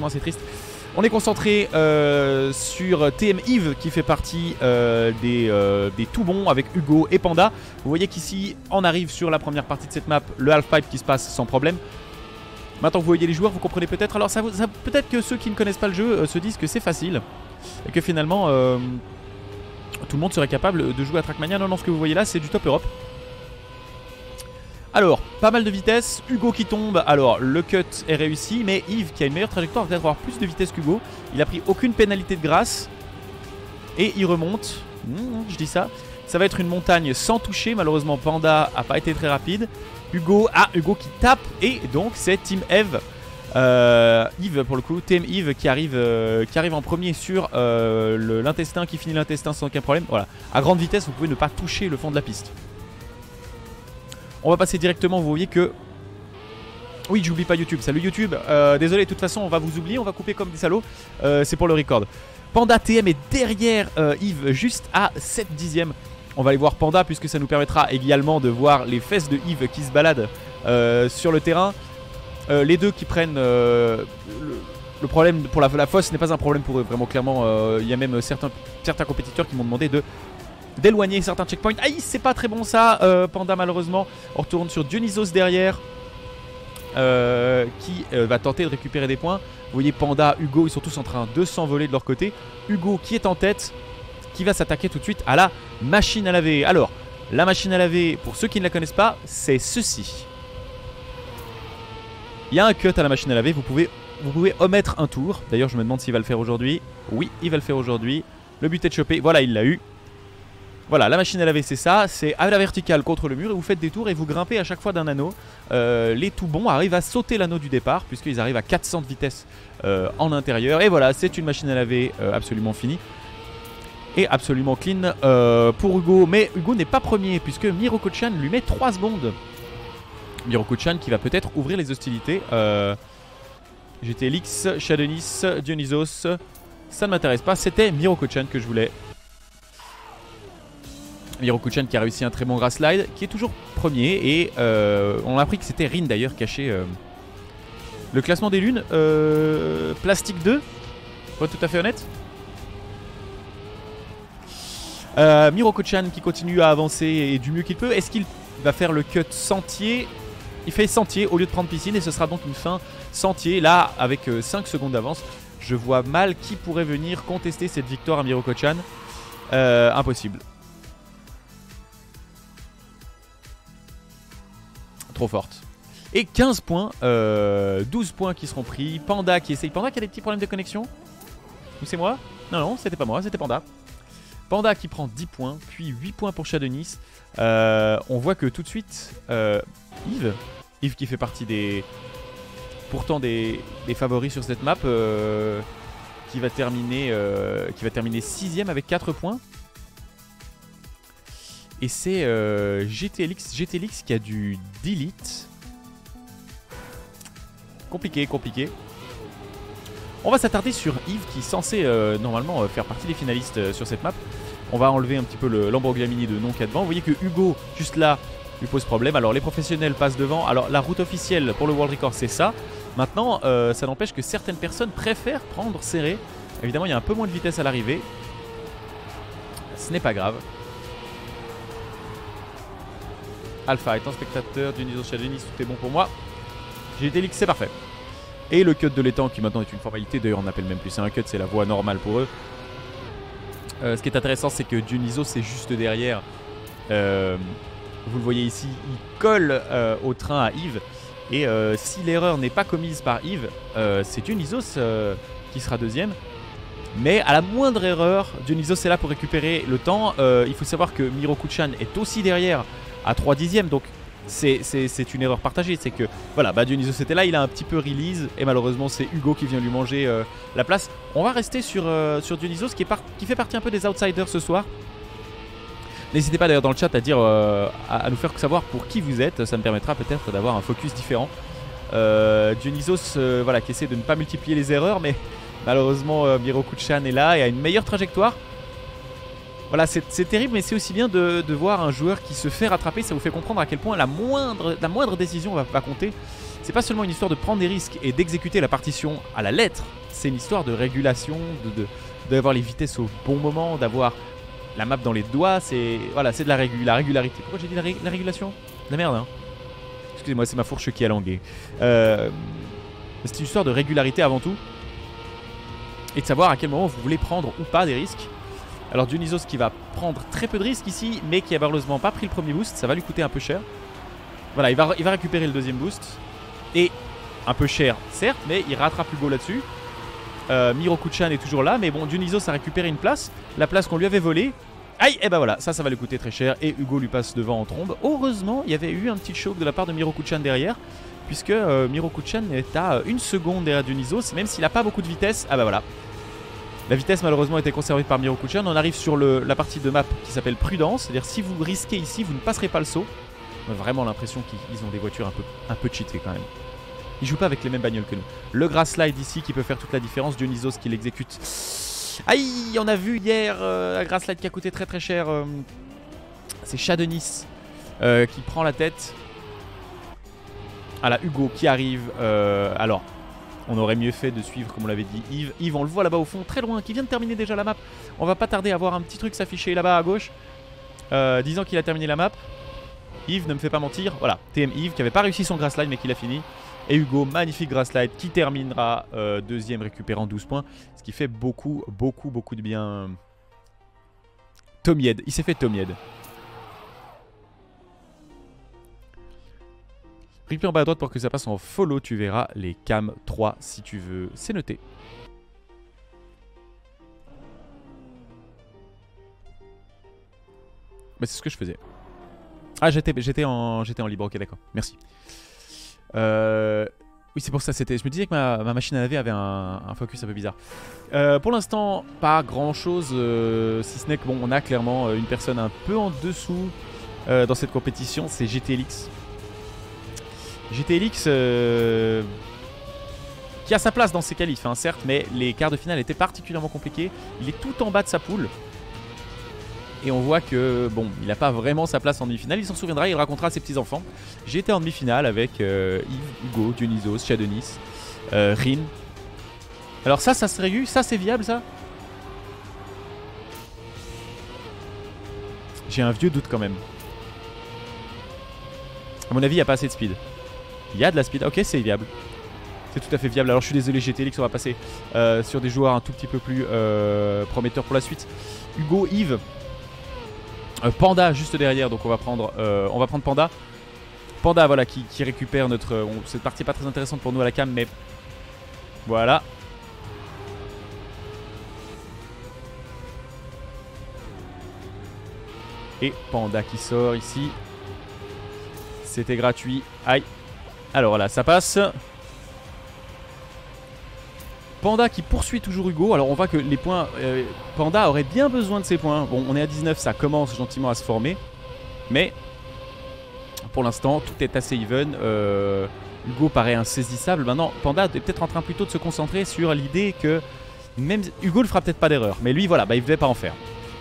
assez triste. On est concentré sur TM Yves qui fait partie des tout bons avec Hugo et Panda. Vous voyez qu'ici, on arrive sur la première partie de cette map, le half-pipe qui se passe sans problème. Maintenant que vous voyez les joueurs, vous comprenez peut-être. Alors peut-être que ceux qui ne connaissent pas le jeu se disent que c'est facile. Et que finalement, tout le monde serait capable de jouer à Trackmania. Non, non, ce que vous voyez là, c'est du top Europe. Alors, pas mal de vitesse. Hugo qui tombe. Alors, le cut est réussi. Mais Yves, qui a une meilleure trajectoire, va peut-être avoir plus de vitesse qu'Hugo. Il a pris aucune pénalité de grâce. Et il remonte. Je dis ça. Ça va être une montagne sans toucher. Malheureusement, Panda n'a pas été très rapide. Hugo qui tape. Et donc, c'est Team Eve. Yves, pour le coup. Team Yves qui arrive en premier sur l'intestin. Qui finit l'intestin sans aucun problème. Voilà. À grande vitesse, vous pouvez ne pas toucher le fond de la piste. On va passer directement, vous voyez que Oui, j'oublie pas YouTube. Salut YouTube. Désolé, de toute façon, on va vous oublier. On va couper comme des salauds. C'est pour le record. Panda TM est derrière Yves, juste à 7 dixièmes. On va aller voir Panda, puisque ça nous permettra également de voir les fesses de Yves qui se baladent sur le terrain. Les deux qui prennent... le problème pour la fosse n'est pas un problème pour eux. Vraiment, clairement, il y a même certains compétiteurs qui m'ont demandé d'éloigner certains checkpoints. Aïe, c'est pas très bon ça, Panda, malheureusement. On retourne sur Dionysos derrière. Qui va tenter de récupérer des points. Vous voyez Panda, Hugo, ils sont tous en train de s'envoler de leur côté. Hugo qui est en tête, qui va s'attaquer tout de suite à la machine à laver. Alors, la machine à laver, pour ceux qui ne la connaissent pas, c'est ceci. Il y a un cut à la machine à laver, vous pouvez omettre un tour. D'ailleurs, je me demande s'il va le faire aujourd'hui. Oui, il va le faire aujourd'hui. Le but est de choper, voilà, il l'a eu. Voilà, la machine à laver c'est ça, c'est à la verticale contre le mur et vous faites des tours et vous grimpez à chaque fois d'un anneau. Les tout bons arrivent à sauter l'anneau du départ puisqu'ils arrivent à 400 de vitesse en intérieur. Et voilà, c'est une machine à laver absolument finie et absolument clean pour Hugo. Mais Hugo n'est pas premier puisque Miroku-chan lui met 3 secondes. Miroku-chan qui va peut-être ouvrir les hostilités. GTLX, Shadonis, Dionysos, ça ne m'intéresse pas, c'était Miroku-chan que je voulais. Miroku-chan qui a réussi un très bon grass slide, qui est toujours premier. Et on a appris que c'était Rin d'ailleurs caché. Le classement des lunes, Plastique 2, pour être tout à fait honnête. Miroku-chan qui continue à avancer et du mieux qu'il peut. Est-ce qu'il va faire le cut sentier? Il fait sentier au lieu de prendre piscine et ce sera donc une fin sentier. Là, avec 5 secondes d'avance, je vois mal qui pourrait venir contester cette victoire à Miroku-chan. Impossible. Trop forte. Et 15 points, 12 points qui seront pris. Panda qui essaye. Panda qui a des petits problèmes de connexion? Ou c'est moi? Non, non, c'était pas moi, c'était Panda. Panda qui prend 10 points, puis 8 points pour Shadonis. On voit que tout de suite, Yves qui fait partie pourtant des favoris sur cette map, qui va terminer 6ème avec 4 points. Et c'est GTLX qui a du delete. Compliqué. On va s'attarder sur Yves qui est censé normalement faire partie des finalistes sur cette map. On va enlever un petit peu l'Ambroglamini de non qu'il y a devant. Vous voyez que Hugo, juste là, lui pose problème. Alors les professionnels passent devant. Alors la route officielle pour le World Record c'est ça. Maintenant ça n'empêche que certaines personnes préfèrent prendre serré. Évidemment il y a un peu moins de vitesse à l'arrivée. Ce n'est pas grave. Alpha est un spectateur, Dionysos Shadonis, tout est bon pour moi. J'ai été leak, c'est parfait. Et le cut de l'étang qui maintenant est une formalité, d'ailleurs on n'appelle même plus ça un cut, c'est la voie normale pour eux. Ce qui est intéressant c'est que Dionysos est juste derrière. Vous le voyez ici, il colle au train à Yves. Et si l'erreur n'est pas commise par Yves, c'est Dionysos qui sera deuxième. Mais à la moindre erreur, Dionysos est là pour récupérer le temps. Il faut savoir que Miroku-chan est aussi derrière à 3 dixièmes, donc c'est une erreur partagée. C'est que voilà, Dionysos était là, il a un petit peu release et malheureusement c'est Hugo qui vient lui manger la place. On va rester sur Dionysos qui fait partie un peu des outsiders ce soir. N'hésitez pas d'ailleurs dans le chat à dire à nous faire savoir pour qui vous êtes, ça me permettra peut-être d'avoir un focus différent. Dionysos voilà, qui essaie de ne pas multiplier les erreurs, mais malheureusement Miroku-chan est là et a une meilleure trajectoire. Voilà, c'est terrible, mais c'est aussi bien de voir un joueur qui se fait rattraper. Ça vous fait comprendre à quel point la moindre décision va compter. C'est pas seulement une histoire de prendre des risques et d'exécuter la partition à la lettre. C'est une histoire de régulation, d'avoir les vitesses au bon moment, d'avoir la map dans les doigts. Voilà, c'est de la régularité. Pourquoi j'ai dit la régulation? La merde, hein. Excusez-moi, c'est ma fourche qui a langué. C'est une histoire de régularité avant tout. Et de savoir à quel moment vous voulez prendre ou pas des risques. Alors Dionysos qui va prendre très peu de risques ici, mais qui a malheureusement pas pris le premier boost, ça va lui coûter un peu cher. Voilà, il va récupérer le deuxième boost. Et un peu cher, certes, mais il rattrape Hugo là-dessus. Miroku-chan est toujours là, mais bon, Dionysos a récupéré une place, la place qu'on lui avait volée. Aïe, et bah voilà, ça va lui coûter très cher. Et Hugo lui passe devant en trombe. Heureusement, il y avait eu un petit choc de la part de Miroku-chan derrière, puisque Miroku-chan est à 1 seconde derrière Dionysos, même s'il n'a pas beaucoup de vitesse. Ah bah voilà. La vitesse malheureusement était conservée par Miroku-chan. On arrive sur la partie de map qui s'appelle Prudence. C'est-à-dire si vous risquez ici, vous ne passerez pas le saut. On a vraiment l'impression qu'ils ont des voitures un peu cheatées quand même. Ils jouent pas avec les mêmes bagnoles que nous. Le grass slide ici qui peut faire toute la différence. Dionysos qui l'exécute. Aïe, on a vu hier la grass slide qui a coûté très très cher. C'est Shadonis qui prend la tête. Ah là, Hugo qui arrive. Alors, on aurait mieux fait de suivre, comme on l'avait dit, Yves. Yves, on le voit là-bas au fond, très loin, qui vient de terminer déjà la map. On va pas tarder à voir un petit truc s'afficher là-bas à gauche, disant qu'il a terminé la map. Yves, ne me fait pas mentir. Voilà, TM Yves qui avait pas réussi son grass slide mais qui l'a fini. Et Hugo, magnifique grass slide qui terminera deuxième, récupérant 12 points. Ce qui fait beaucoup de bien. Tomied, il s'est fait Tomied. Replay en bas à droite pour que ça passe en follow, tu verras les cam 3 si tu veux, c'est noté. Mais c'est ce que je faisais. Ah, j'étais en libre, ok d'accord, merci. Oui c'est pour ça, je me disais que ma machine à laver avait un focus un peu bizarre. Pour l'instant, pas grand chose, si ce n'est que bon, on a clairement une personne un peu en dessous dans cette compétition, c'est GTLX. GTLX qui a sa place dans ces qualifs, hein, certes, mais les quarts de finale étaient particulièrement compliqués. Il est tout en bas de sa poule. Et on voit que, bon, il n'a pas vraiment sa place en demi-finale. Il s'en souviendra, il racontera à ses petits-enfants. J'étais en demi-finale avec Yves, Hugo, Dionysos, Shadonis, Rin. Alors ça serait eu, ça c'est viable ça? J'ai un vieux doute quand même. À mon avis, il n'y a pas assez de speed. Il y a de la speed, ok c'est viable. C'est tout à fait viable. Alors je suis désolé GTLX, on va passer sur des joueurs un tout petit peu plus prometteurs pour la suite. Hugo, Yves, Panda juste derrière, donc on va prendre Panda. Panda voilà qui récupère notre... cette partie est pas très intéressante pour nous à la cam mais... Voilà. Et Panda qui sort ici. C'était gratuit. Aïe. Alors voilà, ça passe. Panda qui poursuit toujours Hugo. Alors on voit que les points... Panda aurait bien besoin de ses points. Bon, on est à 19, ça commence gentiment à se former. Mais pour l'instant, tout est assez even. Hugo paraît insaisissable. Maintenant, Panda est peut-être en train plutôt de se concentrer sur l'idée que... Même Hugo ne fera peut-être pas d'erreur. Mais lui, voilà, bah, il ne devait pas en faire.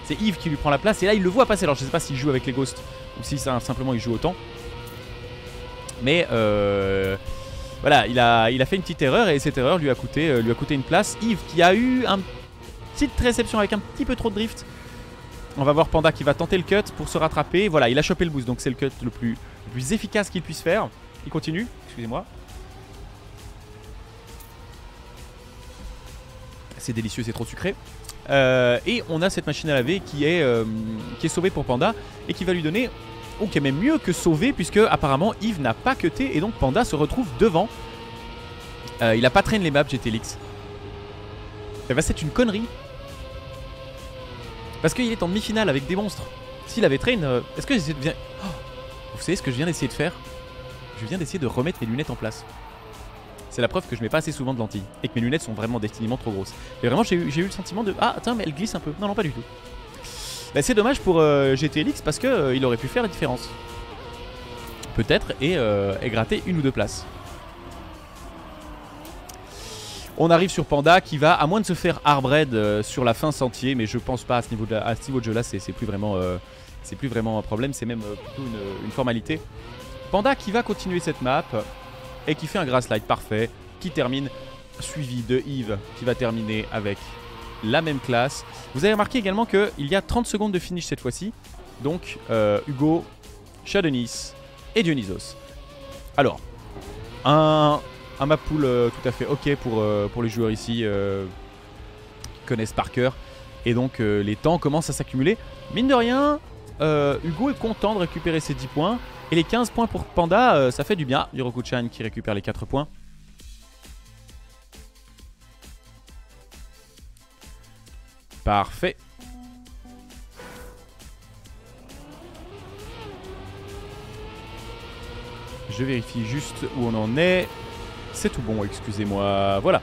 C'est Yves qui lui prend la place. Et là, il le voit passer. Alors je ne sais pas s'il joue avec les ghosts ou si simplement il joue autant. Mais voilà, il a fait une petite erreur et cette erreur lui a coûté une place. Yves qui a eu une petite réception avec un petit peu trop de drift. On va voir Panda qui va tenter le cut pour se rattraper. Voilà, il a chopé le boost, donc c'est le cut le plus efficace qu'il puisse faire. Il continue, excusez-moi. C'est délicieux, c'est trop sucré. Et on a cette machine à laver qui est sauvée pour Panda et qui va lui donner... ou qui est même mieux que sauvé puisque apparemment Yves n'a pas cuté et donc Panda se retrouve devant. Il a pas traîné les maps GTLX. Et bah c'est une connerie. Parce qu'il est en demi-finale avec des monstres. S'il avait train, est-ce que j'essaie de... Oh, vous savez ce que je viens d'essayer de faire? Je viens d'essayer de remettre mes lunettes en place. C'est la preuve que je mets pas assez souvent de lentilles et que mes lunettes sont vraiment définitivement trop grosses. Et vraiment j'ai eu le sentiment de... Ah attends mais elle glisse un peu. Non pas du tout. Bah, c'est dommage pour GTLX parce qu'il aurait pu faire la différence. Peut-être et gratter une ou deux places. On arrive sur Panda qui va, à moins de se faire hardbread sur la fin sentier, mais je pense pas à ce niveau de jeu là, c'est plus vraiment un problème, c'est même plutôt une formalité. Panda qui va continuer cette map et qui fait un grass slide parfait, qui termine, suivi de Yves qui va terminer avec la même classe. Vous avez remarqué également qu'il y a 30 secondes de finish cette fois-ci. Donc Hugo, Shadonis et Dionysos. Alors, un map pool tout à fait ok pour les joueurs ici qui connaissent par cœur. Et donc les temps commencent à s'accumuler. Mine de rien, Hugo est content de récupérer ses 10 points. Et les 15 points pour Panda, ça fait du bien. Hiroku-chan qui récupère les 4 points. Parfait. Je vérifie juste où on en est. C'est tout bon, excusez-moi. Voilà.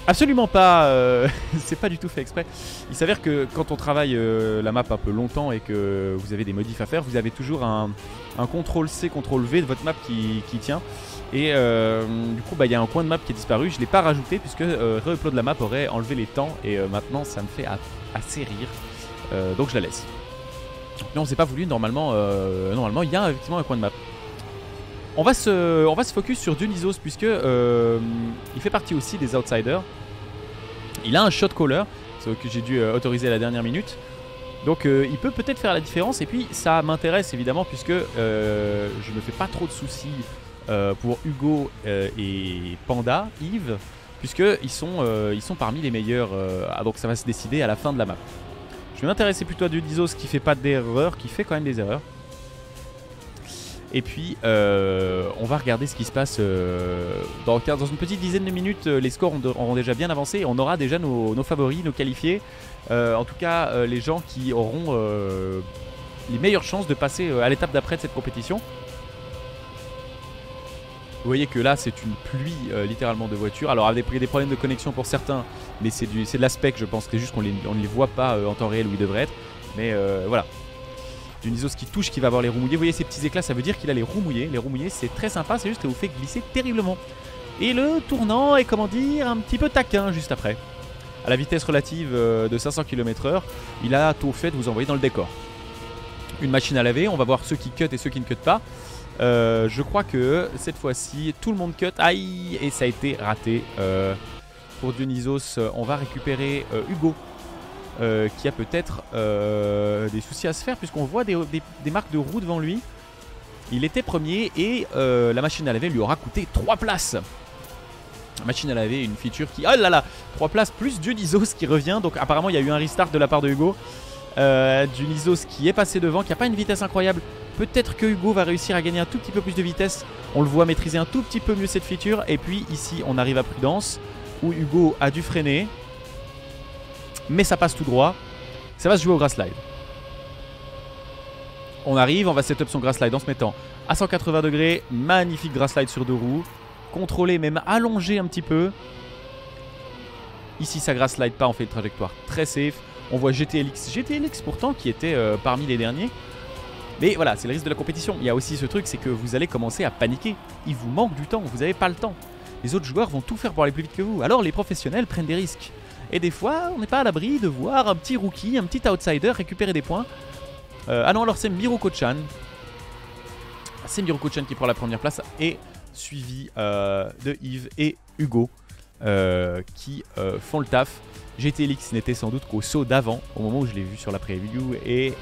Absolument pas, c'est pas du tout fait exprès. Il s'avère que quand on travaille la map un peu longtemps et que vous avez des modifs à faire, vous avez toujours un CTRL-C, CTRL-V de votre map qui tient. Et du coup, il y a un coin de map qui est disparu. Je ne l'ai pas rajouté puisque re-upload la map aurait enlevé les temps. Et maintenant, ça me fait assez rire. Donc je la laisse. Mais on s'est pas voulu, normalement, il y a effectivement un coin de map. On va se focus sur Dionysos puisque il fait partie aussi des outsiders. Il a un shot caller que j'ai dû autoriser à la dernière minute. Donc il peut peut-être faire la différence. Et puis ça m'intéresse évidemment puisque je me fais pas trop de soucis pour Hugo et Panda, Yves, puisqu'ils sont parmi les meilleurs. Donc ça va se décider à la fin de la map. Je vais m'intéresser plutôt à Dionysos qui fait pas d'erreur, qui fait quand même des erreurs. Et puis on va regarder ce qui se passe dans une petite dizaine de minutes. Les scores auront déjà bien avancé. On aura déjà nos favoris, nos qualifiés. En tout cas les gens qui auront les meilleures chances de passer à l'étape d'après de cette compétition. Vous voyez que là c'est une pluie littéralement de voitures. Alors avec des problèmes de connexion pour certains, mais c'est de l'aspect, je pense. C'est juste qu'on ne les voit pas en temps réel où ils devraient être. Mais voilà. Dionysos qui touche, qui va avoir les roues mouillées. Vous voyez ces petits éclats, ça veut dire qu'il a les roues mouillées. Les roues mouillées, c'est très sympa, c'est juste que vous fait glisser terriblement. Et le tournant est, comment dire, un petit peu taquin juste après. À la vitesse relative de 500 km/h, il a tout fait de vous envoyer dans le décor. Une machine à laver, on va voir ceux qui cut et ceux qui ne cut pas. Je crois que cette fois-ci, tout le monde cut. Aïe, et ça a été raté. Pour Dionysos, on va récupérer Hugo. Qui a peut-être des soucis à se faire puisqu'on voit des marques de roues devant lui. Il était premier et la machine à laver lui aura coûté 3 places. La machine à laver, une feature qui... Oh là là, 3 places plus Dionysos qui revient. Donc apparemment il y a eu un restart de la part de Hugo. Dionysos qui est passé devant, qui n'a pas une vitesse incroyable. Peut-être que Hugo va réussir à gagner un tout petit peu plus de vitesse. On le voit maîtriser un tout petit peu mieux cette feature. Et puis ici on arrive à Prudence où Hugo a dû freiner. Mais ça passe tout droit. Ça va se jouer au grass slide. On arrive, on va setup son grass slide en se mettant à 180 degrés. Magnifique grass slide sur 2 roues. Contrôlé, même allongé un petit peu. Ici ça grass slide pas, on fait une trajectoire très safe. On voit GTLX. GTLX pourtant qui était parmi les derniers. Mais voilà, c'est le risque de la compétition. Il y a aussi ce truc, c'est que vous allez commencer à paniquer. Il vous manque du temps, vous n'avez pas le temps. Les autres joueurs vont tout faire pour aller plus vite que vous. Alors les professionnels prennent des risques. Et des fois, on n'est pas à l'abri de voir un petit rookie, un petit outsider récupérer des points. Ah non, alors c'est Miruko-chan. C'est Miruko-chan qui prend la première place. Et suivi de Yves et Hugo qui font le taf. GTLX n'était sans doute qu'au saut d'avant, au moment où je l'ai vu sur la preview. Et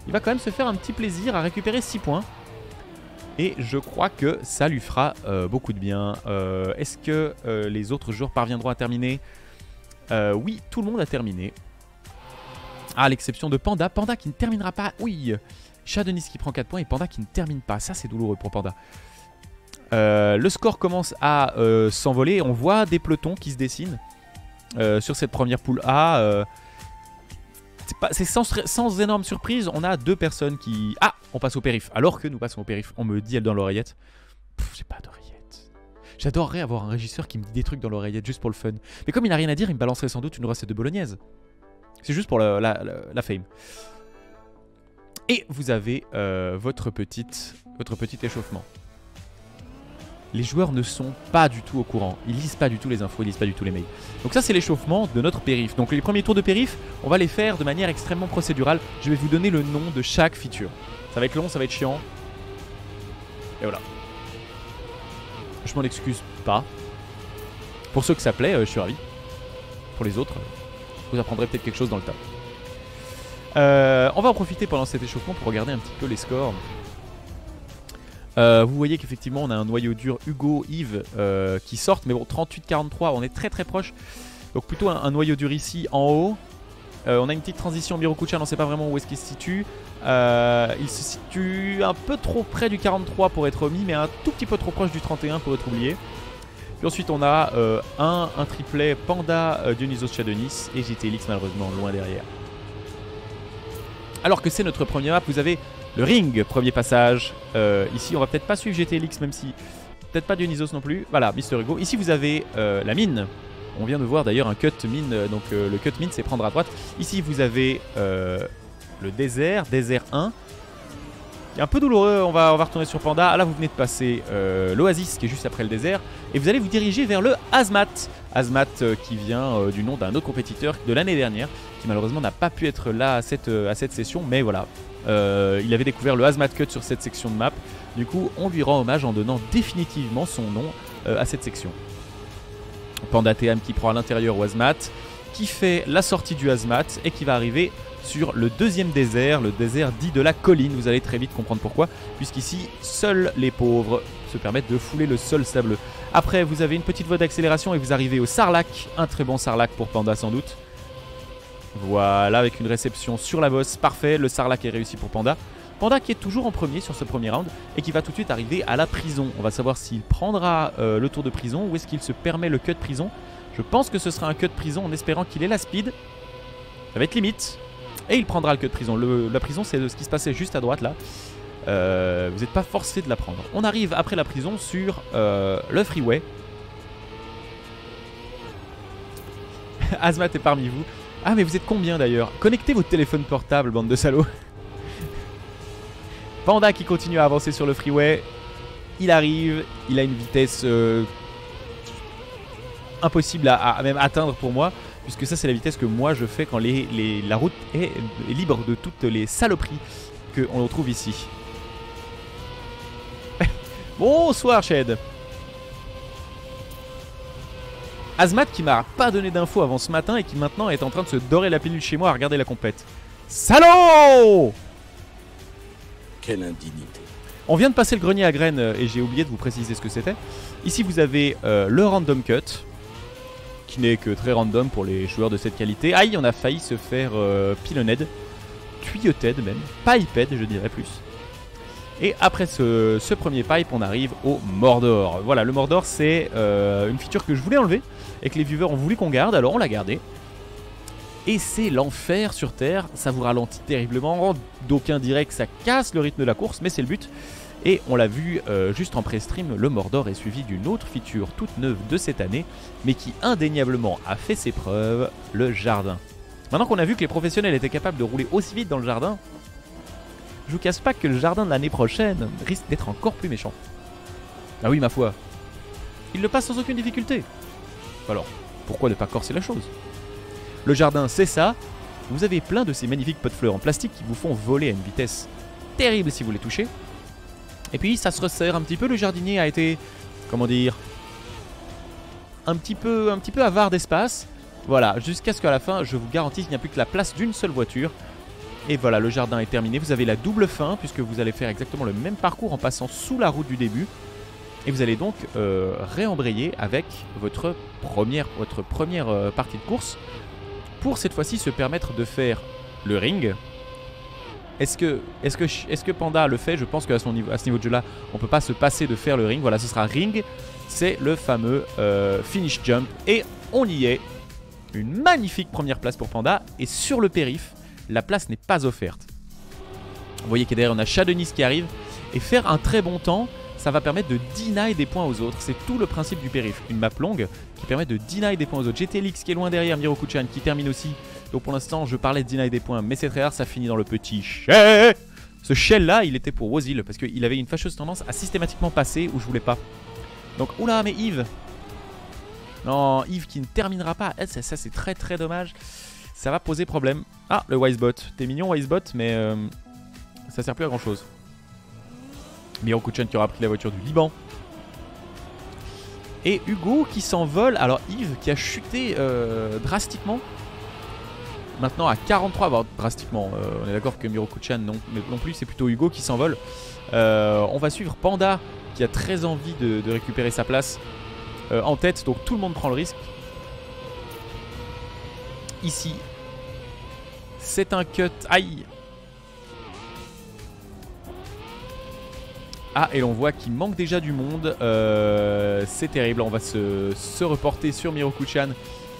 il va quand même se faire un petit plaisir à récupérer 6 points. Et je crois que ça lui fera beaucoup de bien. Est-ce que les autres joueurs parviendront à terminer ? Oui, tout le monde a terminé. À l'exception de Panda. Panda qui ne terminera pas. Oui, Shadonis qui prend 4 points et Panda qui ne termine pas. Ça, c'est douloureux pour Panda. Le score commence à s'envoler. On voit des pelotons qui se dessinent sur cette première poule A. C'est sans énorme surprise. On a 2 personnes qui... Ah, on passe au périph. Alors que nous passons au périph. On me dit dans l'oreillette. J'ai pas d'oreillette. J'adorerais avoir un régisseur qui me dit des trucs dans l'oreillette juste pour le fun. Mais comme il n'a rien à dire, il me balancerait sans doute une recette de bolognaise. C'est juste pour la fame. Et vous avez votre petit échauffement. Les joueurs ne sont pas du tout au courant. Ils lisent pas du tout les infos, ils lisent pas du tout les mails. Donc ça c'est l'échauffement de notre périph. Donc les premiers tours de périph, on va les faire de manière extrêmement procédurale. Je vais vous donner le nom de chaque feature. Ça va être long, ça va être chiant. Et voilà. Je m'en excuse pas. Pour ceux que ça plaît, je suis ravi. Pour les autres, vous apprendrez peut-être quelque chose dans le tas. On va en profiter pendant cet échauffement pour regarder un petit peu les scores. Vous voyez qu'effectivement on a un noyau dur Hugo, Yves qui sortent. Mais bon, 38-43, on est très très proche. Donc plutôt un noyau dur ici en haut. On a une petite transition Miruko-chan, on ne sait pas vraiment où est-ce qu'il se situe. Il se situe un peu trop près du 43 pour être mis, mais un tout petit peu trop proche du 31 pour être oublié. Puis ensuite on a un triplet Panda, Dionysos, Shadonis et GTLX malheureusement loin derrière. Alors que c'est notre premier map, vous avez le ring, premier passage. Ici on va peut-être pas suivre GTLX, même si peut-être pas Dionysos non plus. Voilà, Mister Hugo. Ici vous avez la mine. On vient de voir d'ailleurs un cut mine, donc le cut mine c'est prendre à droite. Ici vous avez le désert 1. Qui est un peu douloureux, on va retourner sur Panda. Là vous venez de passer l'Oasis qui est juste après le désert. Et vous allez vous diriger vers le Hazmat. Hazmat qui vient du nom d'un autre compétiteur de l'année dernière, qui malheureusement n'a pas pu être là à cette session. Mais voilà, il avait découvert le Hazmat Cut sur cette section de map. Du coup on lui rend hommage en donnant définitivement son nom à cette section. Panda TM qui prend à l'intérieur au Hazmat, qui fait la sortie du Hazmat et qui va arriver sur le deuxième désert, le désert dit de la colline. Vous allez très vite comprendre pourquoi, puisqu'ici seuls les pauvres se permettent de fouler le sol sableux. Après vous avez une petite voie d'accélération et vous arrivez au Sarlac, un très bon Sarlac pour Panda sans doute. Voilà, avec une réception sur la bosse, parfait, le Sarlac est réussi pour Panda. Panda qui est toujours en premier sur ce premier round et qui va tout de suite arriver à la prison. On va savoir s'il prendra le tour de prison ou est-ce qu'il se permet le cut prison. Je pense que ce sera un cut prison en espérant qu'il ait la speed. Ça va être limite. Et il prendra le cut prison. La prison c'est ce qui se passait juste à droite là. Vous n'êtes pas forcé de la prendre. On arrive après la prison sur le freeway. Hazmat est parmi vous. Ah mais vous êtes combien d'ailleurs? Connectez votre téléphone portable, bande de salauds. Panda qui continue à avancer sur le freeway. Il arrive, il a une vitesse impossible à même atteindre pour moi, puisque ça c'est la vitesse que moi je fais quand la route est libre de toutes les saloperies qu'on retrouve ici. Bonsoir Shed. Hazmat qui m'a pas donné d'infos avant ce matin et qui maintenant est en train de se dorer la pilule chez moi à regarder la compète. Salaud! Quelle indignité. On vient de passer le grenier à graines et j'ai oublié de vous préciser ce que c'était. Ici vous avez le random cut, qui n'est que très random pour les joueurs de cette qualité. Aïe, on a failli se faire pilonned, tuyauted même, piped je dirais plus. Et après ce premier pipe, on arrive au Mordor. Voilà, le Mordor c'est une feature que je voulais enlever et que les viewers ont voulu qu'on garde, alors on l'a gardé. Et c'est l'enfer sur Terre, ça vous ralentit terriblement, d'aucuns diraient que ça casse le rythme de la course, mais c'est le but. Et on l'a vu juste en pré-stream, le Mordor est suivi d'une autre feature toute neuve de cette année, mais qui indéniablement a fait ses preuves, le jardin. Maintenant qu'on a vu que les professionnels étaient capables de rouler aussi vite dans le jardin, je vous casse pas que le jardin de l'année prochaine risque d'être encore plus méchant. Ah oui, ma foi, il le passe sans aucune difficulté. Alors, pourquoi ne pas corser la chose? Le jardin, c'est ça. Vous avez plein de ces magnifiques pots de fleurs en plastique qui vous font voler à une vitesse terrible si vous les touchez. Et puis, ça se resserre un petit peu. Le jardinier a été, comment dire, un petit peu avare d'espace. Voilà, jusqu'à ce qu'à la fin, je vous garantis qu'il n'y a plus que la place d'une seule voiture. Et voilà, le jardin est terminé. Vous avez la double fin, puisque vous allez faire exactement le même parcours en passant sous la route du début. Et vous allez donc réembrayer avec votre première partie de course, pour cette fois-ci se permettre de faire le ring. Est-ce que Panda le fait? Je pense qu'à ce niveau de jeu là, on peut pas se passer de faire le ring. Voilà, ce sera ring. C'est le fameux finish jump. Et on y est. Une magnifique première place pour Panda. Et sur le périph', la place n'est pas offerte. Vous voyez que derrière on a Shadenis qui arrive. Et faire un très bon temps, ça va permettre de deny des points aux autres. C'est tout le principe du périph'. Une map longue qui permet de deny des points aux autres. GTLX qui est loin derrière, Miroku-chan qui termine aussi. Donc pour l'instant, je parlais de deny des points, mais c'est très rare, ça finit dans le petit shell. Ce shell là, il était pour Wozil parce qu'il avait une fâcheuse tendance à systématiquement passer où je voulais pas. Donc, oula, mais Yves. Non, Yves qui ne terminera pas. Ça c'est très très dommage. Ça va poser problème. Ah, le Wisebot. T'es mignon, Wisebot, mais ça sert plus à grand chose. Miroku-chan qui aura pris la voiture du Liban. Et Hugo qui s'envole. Alors Yves qui a chuté drastiquement. Maintenant à 43, bon, drastiquement. On est d'accord que Miroku-chan non plus, c'est plutôt Hugo qui s'envole. On va suivre Panda qui a très envie de récupérer sa place en tête. Donc tout le monde prend le risque. Ici, c'est un cut. Aïe! Ah, et l'on voit qu'il manque déjà du monde. C'est terrible. On va se reporter sur Miroku-chan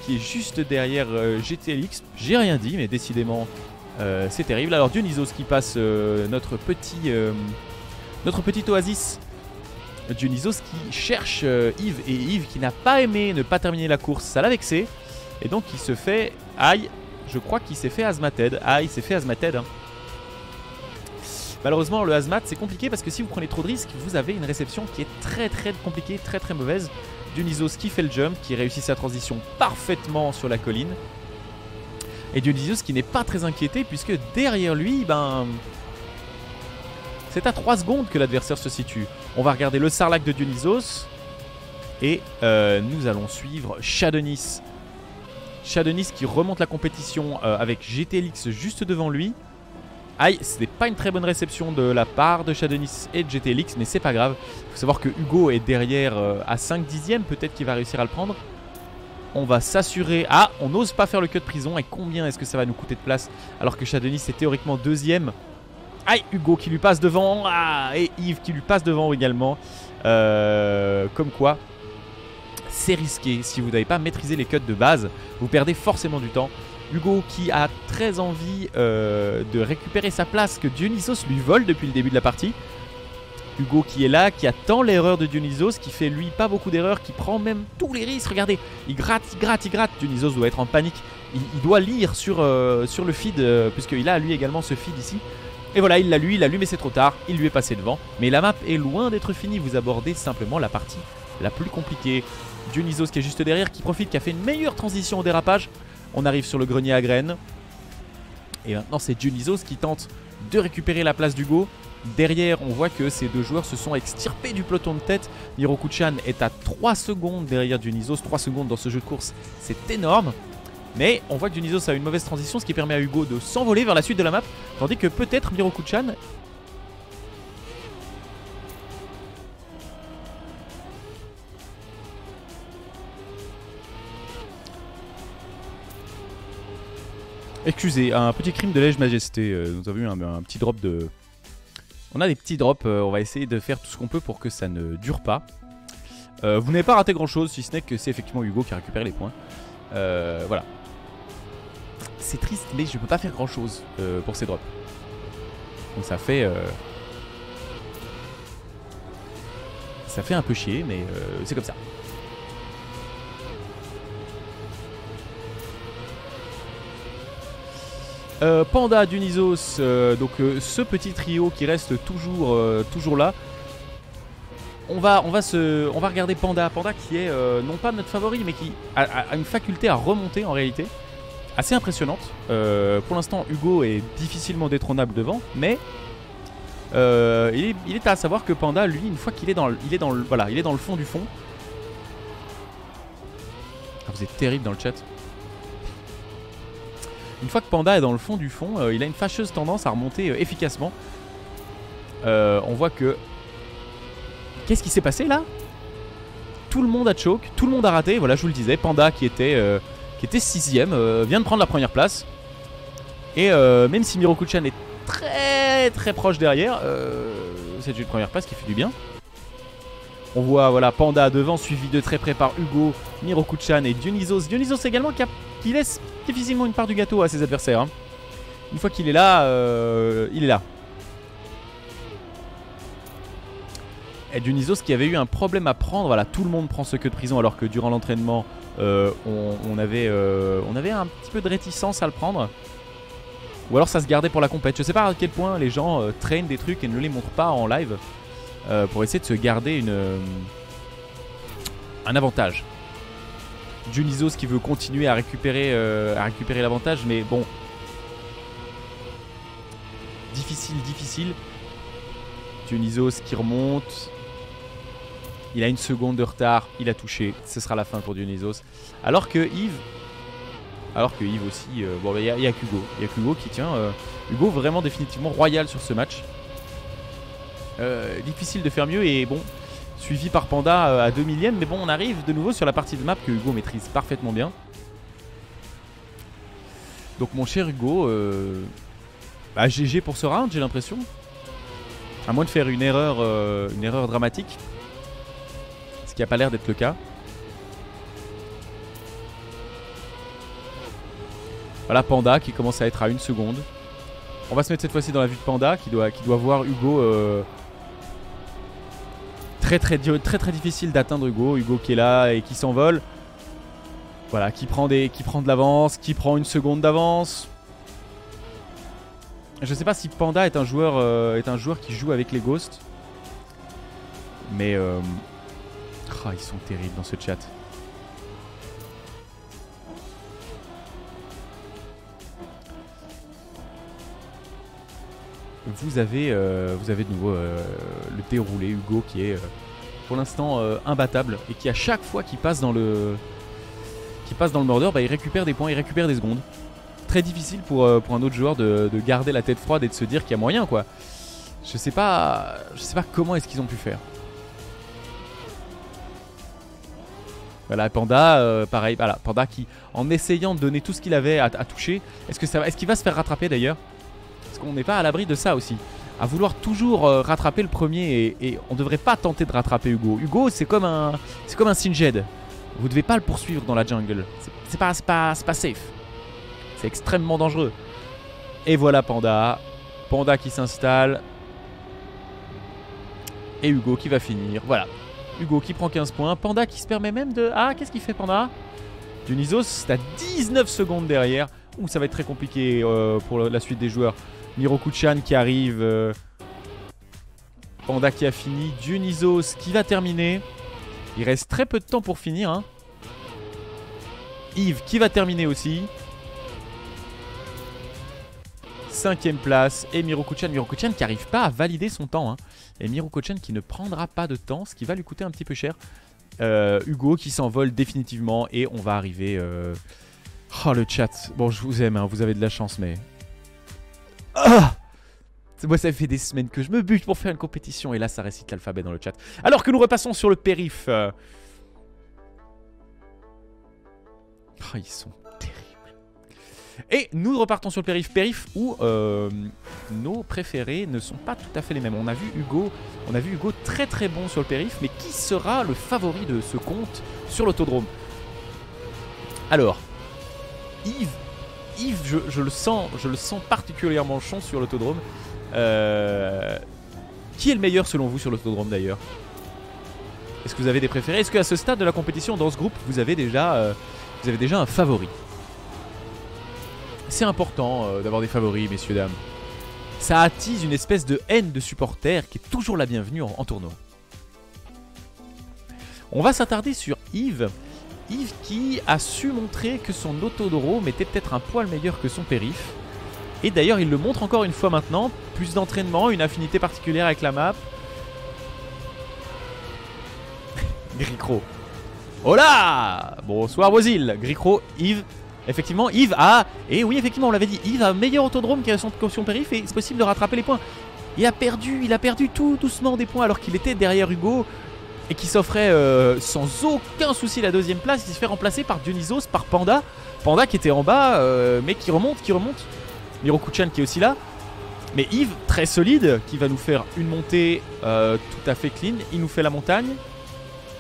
qui est juste derrière GTLX. J'ai rien dit, mais décidément, c'est terrible. Alors, Dionysos qui passe notre petit oasis Dionysos qui cherche Yves, et Yves qui n'a pas aimé ne pas terminer la course, ça l'a vexé. Et donc il se fait... Aïe, je crois qu'il s'est fait Hazmated. Aïe, il s'est fait Hazmated. Hein. Malheureusement le Hazmat c'est compliqué parce que si vous prenez trop de risques, vous avez une réception qui est très compliquée, très mauvaise. Dionysos qui fait le jump, qui réussit sa transition parfaitement sur la colline. Et Dionysos qui n'est pas très inquiété puisque derrière lui, ben... c'est à 3 secondes que l'adversaire se situe. On va regarder le Sarlacc de Dionysos. Et nous allons suivre Shadownis. Shadownis qui remonte la compétition avec GTLX juste devant lui. Aïe, ce n'est pas une très bonne réception de la part de Shadownis et de GTLX, mais c'est pas grave. Il faut savoir que Hugo est derrière à 5 dixièmes, peut-être qu'il va réussir à le prendre. On va s'assurer... Ah, on n'ose pas faire le cut de prison, et combien est-ce que ça va nous coûter de place alors que Shadownis est théoriquement deuxième. Aïe, Hugo qui lui passe devant, ah, et Yves qui lui passe devant également. Comme quoi, c'est risqué. Si vous n'avez pas maîtrisé les cuts de base, vous perdez forcément du temps. Hugo qui a très envie de récupérer sa place que Dionysos lui vole depuis le début de la partie. Hugo qui est là, qui attend l'erreur de Dionysos, qui fait lui pas beaucoup d'erreurs, qui prend même tous les risques. Regardez, il gratte. Dionysos doit être en panique. Il doit lire sur le feed, puisqu'il a lui également ce feed ici. Et voilà, il l'a lu, mais c'est trop tard, il lui est passé devant. Mais la map est loin d'être finie, vous abordez simplement la partie la plus compliquée. Dionysos qui est juste derrière, qui profite, qui a fait une meilleure transition au dérapage. On arrive sur le grenier à graines. Et maintenant c'est Dionysos qui tente de récupérer la place d'Hugo. Derrière on voit que ces deux joueurs se sont extirpés du peloton de tête. Miroku-chan est à 3 secondes derrière Dionysos. 3 secondes dans ce jeu de course, c'est énorme. Mais on voit que Dionysos a une mauvaise transition, ce qui permet à Hugo de s'envoler vers la suite de la map. Tandis que peut-être Miroku-chan... Excusez, un petit crime de lèse-majesté. Nous avons eu un petit drop de... On a des petits drops, on va essayer de faire tout ce qu'on peut pour que ça ne dure pas. Vous n'avez pas raté grand-chose, si ce n'est que c'est effectivement Hugo qui a récupéré les points. Voilà. C'est triste, mais je peux pas faire grand-chose pour ces drops. Donc ça fait... Ça fait un peu chier, mais c'est comme ça. Panda, Dionysos, donc ce petit trio qui reste toujours là. On va regarder Panda qui est non pas notre favori, mais qui a une faculté à remonter en réalité assez impressionnante. Pour l'instant Hugo est difficilement détrônable devant, mais il est à savoir que Panda, lui, une fois qu'il est dans le fond du fond. Ah, vous êtes terrible dans le chat. Une fois que Panda est dans le fond du fond, il a une fâcheuse tendance à remonter efficacement. On voit que... Qu'est-ce qui s'est passé là? Tout le monde a choke, tout le monde a raté. Voilà, je vous le disais, Panda qui était 6ème vient de prendre la première place. Et même si Miroku-chan est très proche derrière, c'est une première place qui fait du bien. On voit voilà, Panda devant, suivi de très près par Hugo, Miroku-chan et Dionysos. Dionysos également qui laisse difficilement une part du gâteau à ses adversaires. Hein. Une fois qu'il est là, il est là. Et Dionysos qui avait eu un problème à prendre. Voilà, tout le monde prend ce queue de prison alors que durant l'entraînement, on avait un petit peu de réticence à le prendre. Ou alors ça se gardait pour la compète. Je sais pas à quel point les gens traînent des trucs et ne les montrent pas en live pour essayer de se garder un avantage. Dionysos qui veut continuer à récupérer l'avantage, mais bon, difficile. Dionysos qui remonte. Il a 1 seconde de retard, il a touché. Ce sera la fin pour Dionysos. Alors que Yves aussi, bon, il y a qu'Hugo. Il y a qu'Hugo qui tient. Hugo vraiment définitivement royal sur ce match. Difficile de faire mieux et bon, suivi par Panda à 2 millièmes. Mais bon, on arrive de nouveau sur la partie de map que Hugo maîtrise parfaitement bien. Donc mon cher Hugo, GG pour ce round, j'ai l'impression. À moins de faire une erreur dramatique. Ce qui n'a pas l'air d'être le cas. Voilà Panda qui commence à être à 1 seconde. On va se mettre cette fois-ci dans la vue de Panda qui doit voir Hugo Très difficile d'atteindre Hugo. Hugo qui est là et qui s'envole. Voilà, qui prend de l'avance, qui prend une seconde d'avance. Je sais pas si Panda est un joueur qui joue avec les ghosts. Mais ils sont terribles dans ce chat. Vous avez de nouveau le déroulé Hugo qui est pour l'instant imbattable et qui à chaque fois qu'il passe dans le murder, il récupère des points, il récupère des secondes. Très difficile pour un autre joueur de garder la tête froide et de se dire qu'il y a moyen quoi. Je sais pas comment est-ce qu'ils ont pu faire. Voilà, Panda, pareil, voilà, Panda qui, en essayant de donner tout ce qu'il avait à toucher, est-ce qu'il va se faire rattraper d'ailleurs? Parce qu'on n'est pas à l'abri de ça aussi. À vouloir toujours rattraper le premier et on devrait pas tenter de rattraper Hugo. Hugo, c'est comme un Singed. Vous devez pas le poursuivre dans la jungle. C'est pas safe. C'est extrêmement dangereux. Et voilà Panda. Panda qui s'installe. Et Hugo qui va finir. Voilà. Hugo qui prend 15 points. Panda qui se permet même de... Ah, qu'est-ce qu'il fait Panda? Dionysos, c'est à 19 secondes derrière. Ouh, ça va être très compliqué pour la suite des joueurs. Miroku-chan qui arrive. Panda qui a fini. Dionysos qui va terminer. Il reste très peu de temps pour finir. Hein. Yves qui va terminer aussi. 5ème place. Et Miroku-chan qui n'arrive pas à valider son temps. Hein. Et Miroku-chan qui ne prendra pas de temps, ce qui va lui coûter un petit peu cher. Hugo qui s'envole définitivement. Et on va arriver... Oh le chat. Bon, je vous aime, hein, vous avez de la chance, mais... Ah, moi ça fait des semaines que je me bute pour faire une compétition. Et là ça récite l'alphabet dans le chat. Alors que nous repassons sur le périph. Ils sont terribles. Et nous repartons sur le périph où nos préférés ne sont pas tout à fait les mêmes. On a vu Hugo très très bon sur le périph. Mais qui sera le favori de ce compte sur l'autodrome? Alors Yves, je le sens particulièrement chaud sur l'autodrome. Qui est le meilleur selon vous sur l'autodrome d'ailleurs? Est-ce que vous avez des préférés? Est-ce qu'à ce stade de la compétition, dans ce groupe, vous avez déjà un favori? C'est important d'avoir des favoris, messieurs, dames. Ça attise une espèce de haine de supporters qui est toujours la bienvenue en tournoi. On va s'attarder sur Yves. Yves qui a su montrer que son autodrome était peut-être un poil meilleur que son périph. Et d'ailleurs il le montre encore une fois maintenant. Plus d'entraînement, une affinité particulière avec la map. Gricro. Oh là! Bonsoir Wozil. Gricro, Yves. Effectivement, Yves a... Et oui, effectivement, on l'avait dit. Yves a un meilleur autodrome qu'à son périph. Et c'est possible de rattraper les points. Il a perdu tout doucement des points alors qu'il était derrière Hugo. Et qui s'offrait sans aucun souci la 2ème place. Il se fait remplacer par Dionysos, par Panda. Panda qui était en bas, mais qui remonte. Miroku-chan qui est aussi là. Mais Yves, très solide, qui va nous faire une montée tout à fait clean. Il nous fait la montagne.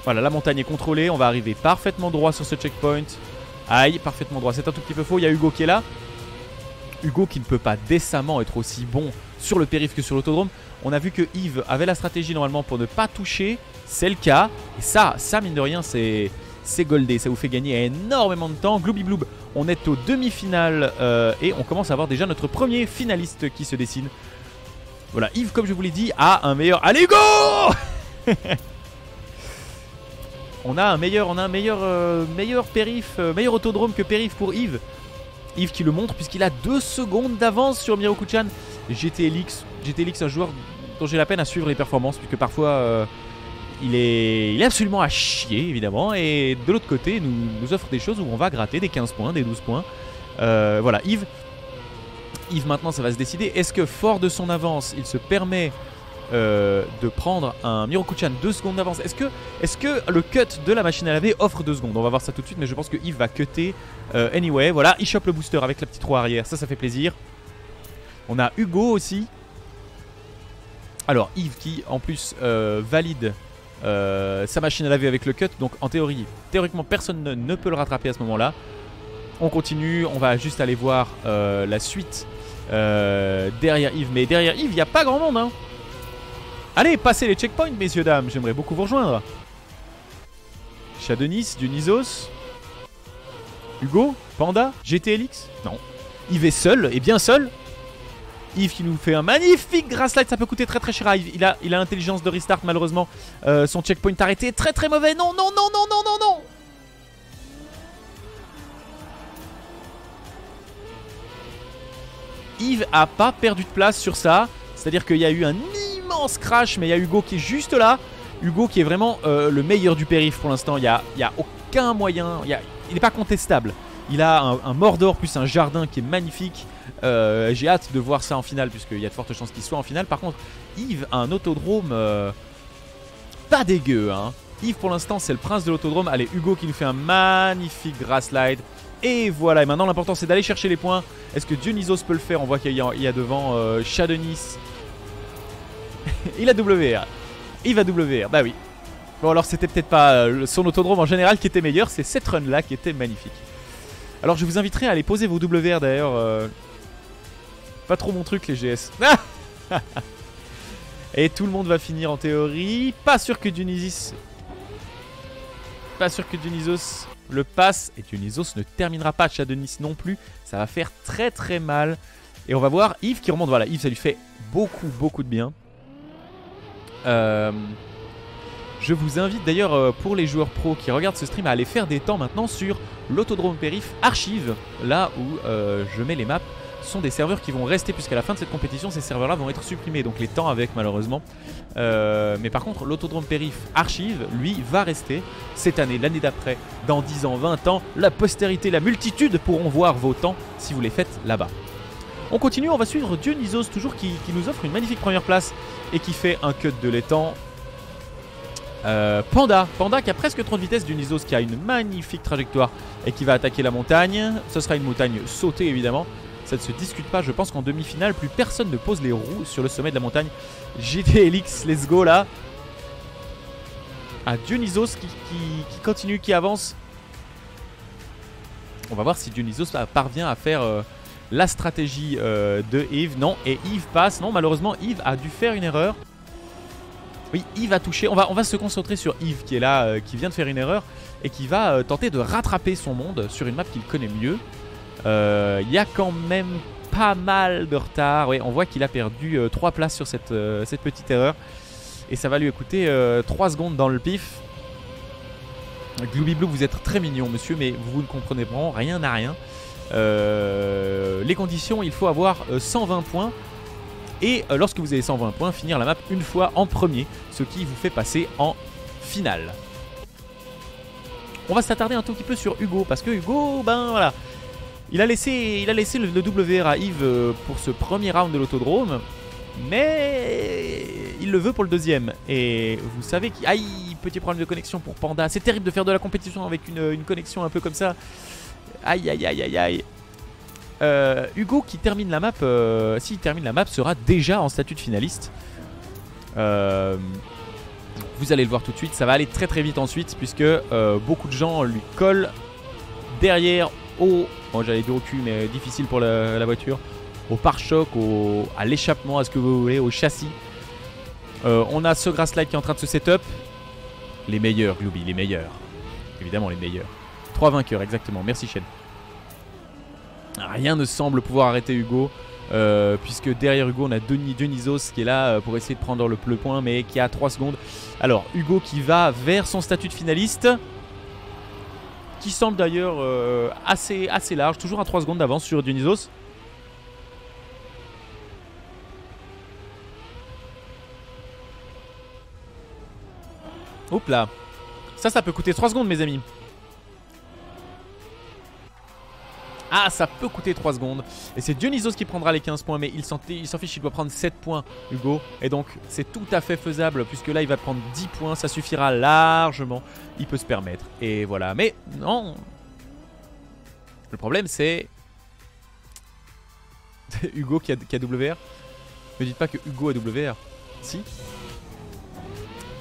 Voilà, la montagne est contrôlée. On va arriver parfaitement droit sur ce checkpoint. Aïe, parfaitement droit. C'est un tout petit peu faux. Il y a Hugo qui est là. Hugo qui ne peut pas décemment être aussi bon sur le périph' que sur l'autodrome. On a vu que Yves avait la stratégie normalement pour ne pas toucher. C'est le cas. Et ça mine de rien, c'est goldé. Ça vous fait gagner énormément de temps. Glooby Bloob, on est aux demi-finales et on commence à avoir déjà notre premier finaliste qui se dessine. Voilà, Yves, comme je vous l'ai dit, a un meilleur... Allez, Hugo! On a un meilleur périph', meilleur autodrome que périph' pour Yves. Yves qui le montre puisqu'il a 2 secondes d'avance sur Miroku-chan. GTLX, un joueur dont j'ai la peine à suivre les performances puisque parfois il est absolument à chier évidemment. Et de l'autre côté nous offre des choses où on va gratter des 15 points, des 12 points. Voilà, Yves maintenant ça va se décider. Est-ce que fort de son avance il se permet de prendre un Miroku-chan 2 secondes d'avance? Est-ce que le cut de la machine à laver offre 2 secondes? On va voir ça tout de suite, mais je pense que Yves va cutter anyway. Voilà, il chope le booster avec la petite roue arrière, ça fait plaisir. On a Hugo aussi. Alors Yves qui en plus valide sa machine à laver avec le cut. Donc en théoriquement personne ne peut le rattraper à ce moment là. On continue, on va juste aller voir la suite derrière Yves. Mais derrière Yves il n'y a pas grand monde hein. Allez, passez les checkpoints, messieurs, dames. J'aimerais beaucoup vous rejoindre. Shadonis, Dionysos, Hugo, Panda, GTLX. Non. Yves est seul, et bien seul. Yves qui nous fait un magnifique grass slide. Ça peut coûter très très cher à Yves. Il a l'intelligence de restart, malheureusement. Son checkpoint arrêté. Très très mauvais. Non, non, non, non, non, non, non. Yves a pas perdu de place sur ça. C'est-à-dire qu'il y a eu un immense crash, mais il y a Hugo qui est juste là. Hugo qui est vraiment le meilleur du périph' pour l'instant. Il y a aucun moyen. Il n'est pas contestable. Il a un Mordor plus un jardin qui est magnifique. J'ai hâte de voir ça en finale, puisqu'il y a de fortes chances qu'il soit en finale. Par contre, Yves a un autodrome pas dégueu, hein. Yves pour l'instant c'est le prince de l'autodrome. Allez, Hugo qui nous fait un magnifique grass slide. Et voilà, et maintenant l'important c'est d'aller chercher les points. Est-ce que Dionysos peut le faire? On voit qu'il y a devant Shadonis. Il a WR. Il va WR, bah oui. Bon alors c'était peut-être pas son autodrome en général qui était meilleur, c'est cette run là qui était magnifique. Alors je vous inviterai à aller poser vos WR d'ailleurs. Pas trop mon truc les GS. Et tout le monde va finir en théorie. Pas sûr que Dionysos le passe. Et Dionysos ne terminera pas. Shadonis non plus. Ça va faire très très mal. Et on va voir Yves qui remonte. Voilà, Yves ça lui fait beaucoup de bien. Je vous invite d'ailleurs pour les joueurs pros qui regardent ce stream à aller faire des temps maintenant sur l'autodrome périph' archive. Là où je mets les maps. Ce sont des serveurs qui vont rester puisqu'à la fin de cette compétition ces serveurs là vont être supprimés, donc les temps avec malheureusement. Mais par contre l'autodrome périph' archive lui va rester cette année, l'année d'après, dans 10 ans, 20 ans. La postérité, la multitude pourront voir vos temps si vous les faites là-bas. On continue, on va suivre Dionysos toujours qui nous offre une magnifique première place et qui fait un cut de l'étang. Panda qui a presque trop de vitesse. Dionysos qui a une magnifique trajectoire et qui va attaquer la montagne. Ce sera une montagne sautée évidemment. Ça ne se discute pas, je pense qu'en demi-finale, plus personne ne pose les roues sur le sommet de la montagne. GTLX, let's go là. Ah, Dionysos qui continue, qui avance. On va voir si Dionysos parvient à faire la stratégie de Yves. Non, et Yves passe. Non, malheureusement, Yves a dû faire une erreur. Oui, Yves a touché. On va se concentrer sur Yves qui est là, qui vient de faire une erreur et qui va tenter de rattraper son monde sur une map qu'il connaît mieux. Il y a quand même pas mal de retard. Ouais, on voit qu'il a perdu 3 places sur cette petite erreur. Et ça va lui coûter 3 secondes dans le pif. Glooby Blue, vous êtes très mignon monsieur, mais vous ne comprenez vraiment rien à rien. Les conditions, il faut avoir 120 points. Et lorsque vous avez 120 points, finir la map une fois en premier, ce qui vous fait passer en finale. On va s'attarder un tout petit peu sur Hugo, parce que Hugo, ben voilà, il a laissé le WR à Yves pour ce premier round de l'autodrome, mais il le veut pour le deuxième. Et vous savez qu'il... Aïe, petit problème de connexion pour Panda. C'est terrible de faire de la compétition avec une connexion un peu comme ça. Aïe, aïe, aïe, aïe, aïe. Hugo qui termine la map, s'il termine la map, sera déjà en statut de finaliste. Vous allez le voir tout de suite, ça va aller très très vite ensuite, puisque beaucoup de gens lui collent derrière au... Bon, j'allais dire au cul, mais difficile pour la voiture. Au pare-choc, à l'échappement, à ce que vous voulez, au châssis. On a ce grass slide qui est en train de se setup. Les meilleurs, Glooby, les meilleurs. Évidemment les meilleurs. 3 vainqueurs, exactement. Merci Shen. Rien ne semble pouvoir arrêter Hugo, puisque derrière Hugo on a Dionysos qui est là pour essayer de prendre le point, mais qui a 3 secondes. Alors Hugo qui va vers son statut de finaliste, qui semble d'ailleurs assez large, toujours à 3 secondes d'avance sur Dionysos. Hop là. Ça peut coûter 3 secondes mes amis. Ah, ça peut coûter 3 secondes. Et c'est Dionysos qui prendra les 15 points. Mais il s'en fiche, il doit prendre 7 points, Hugo. Et donc, c'est tout à fait faisable. Puisque là, il va prendre 10 points. Ça suffira largement. Il peut se permettre. Et voilà. Mais non. Le problème, c'est... Hugo qui a WR. Ne dites pas que Hugo a WR. Si.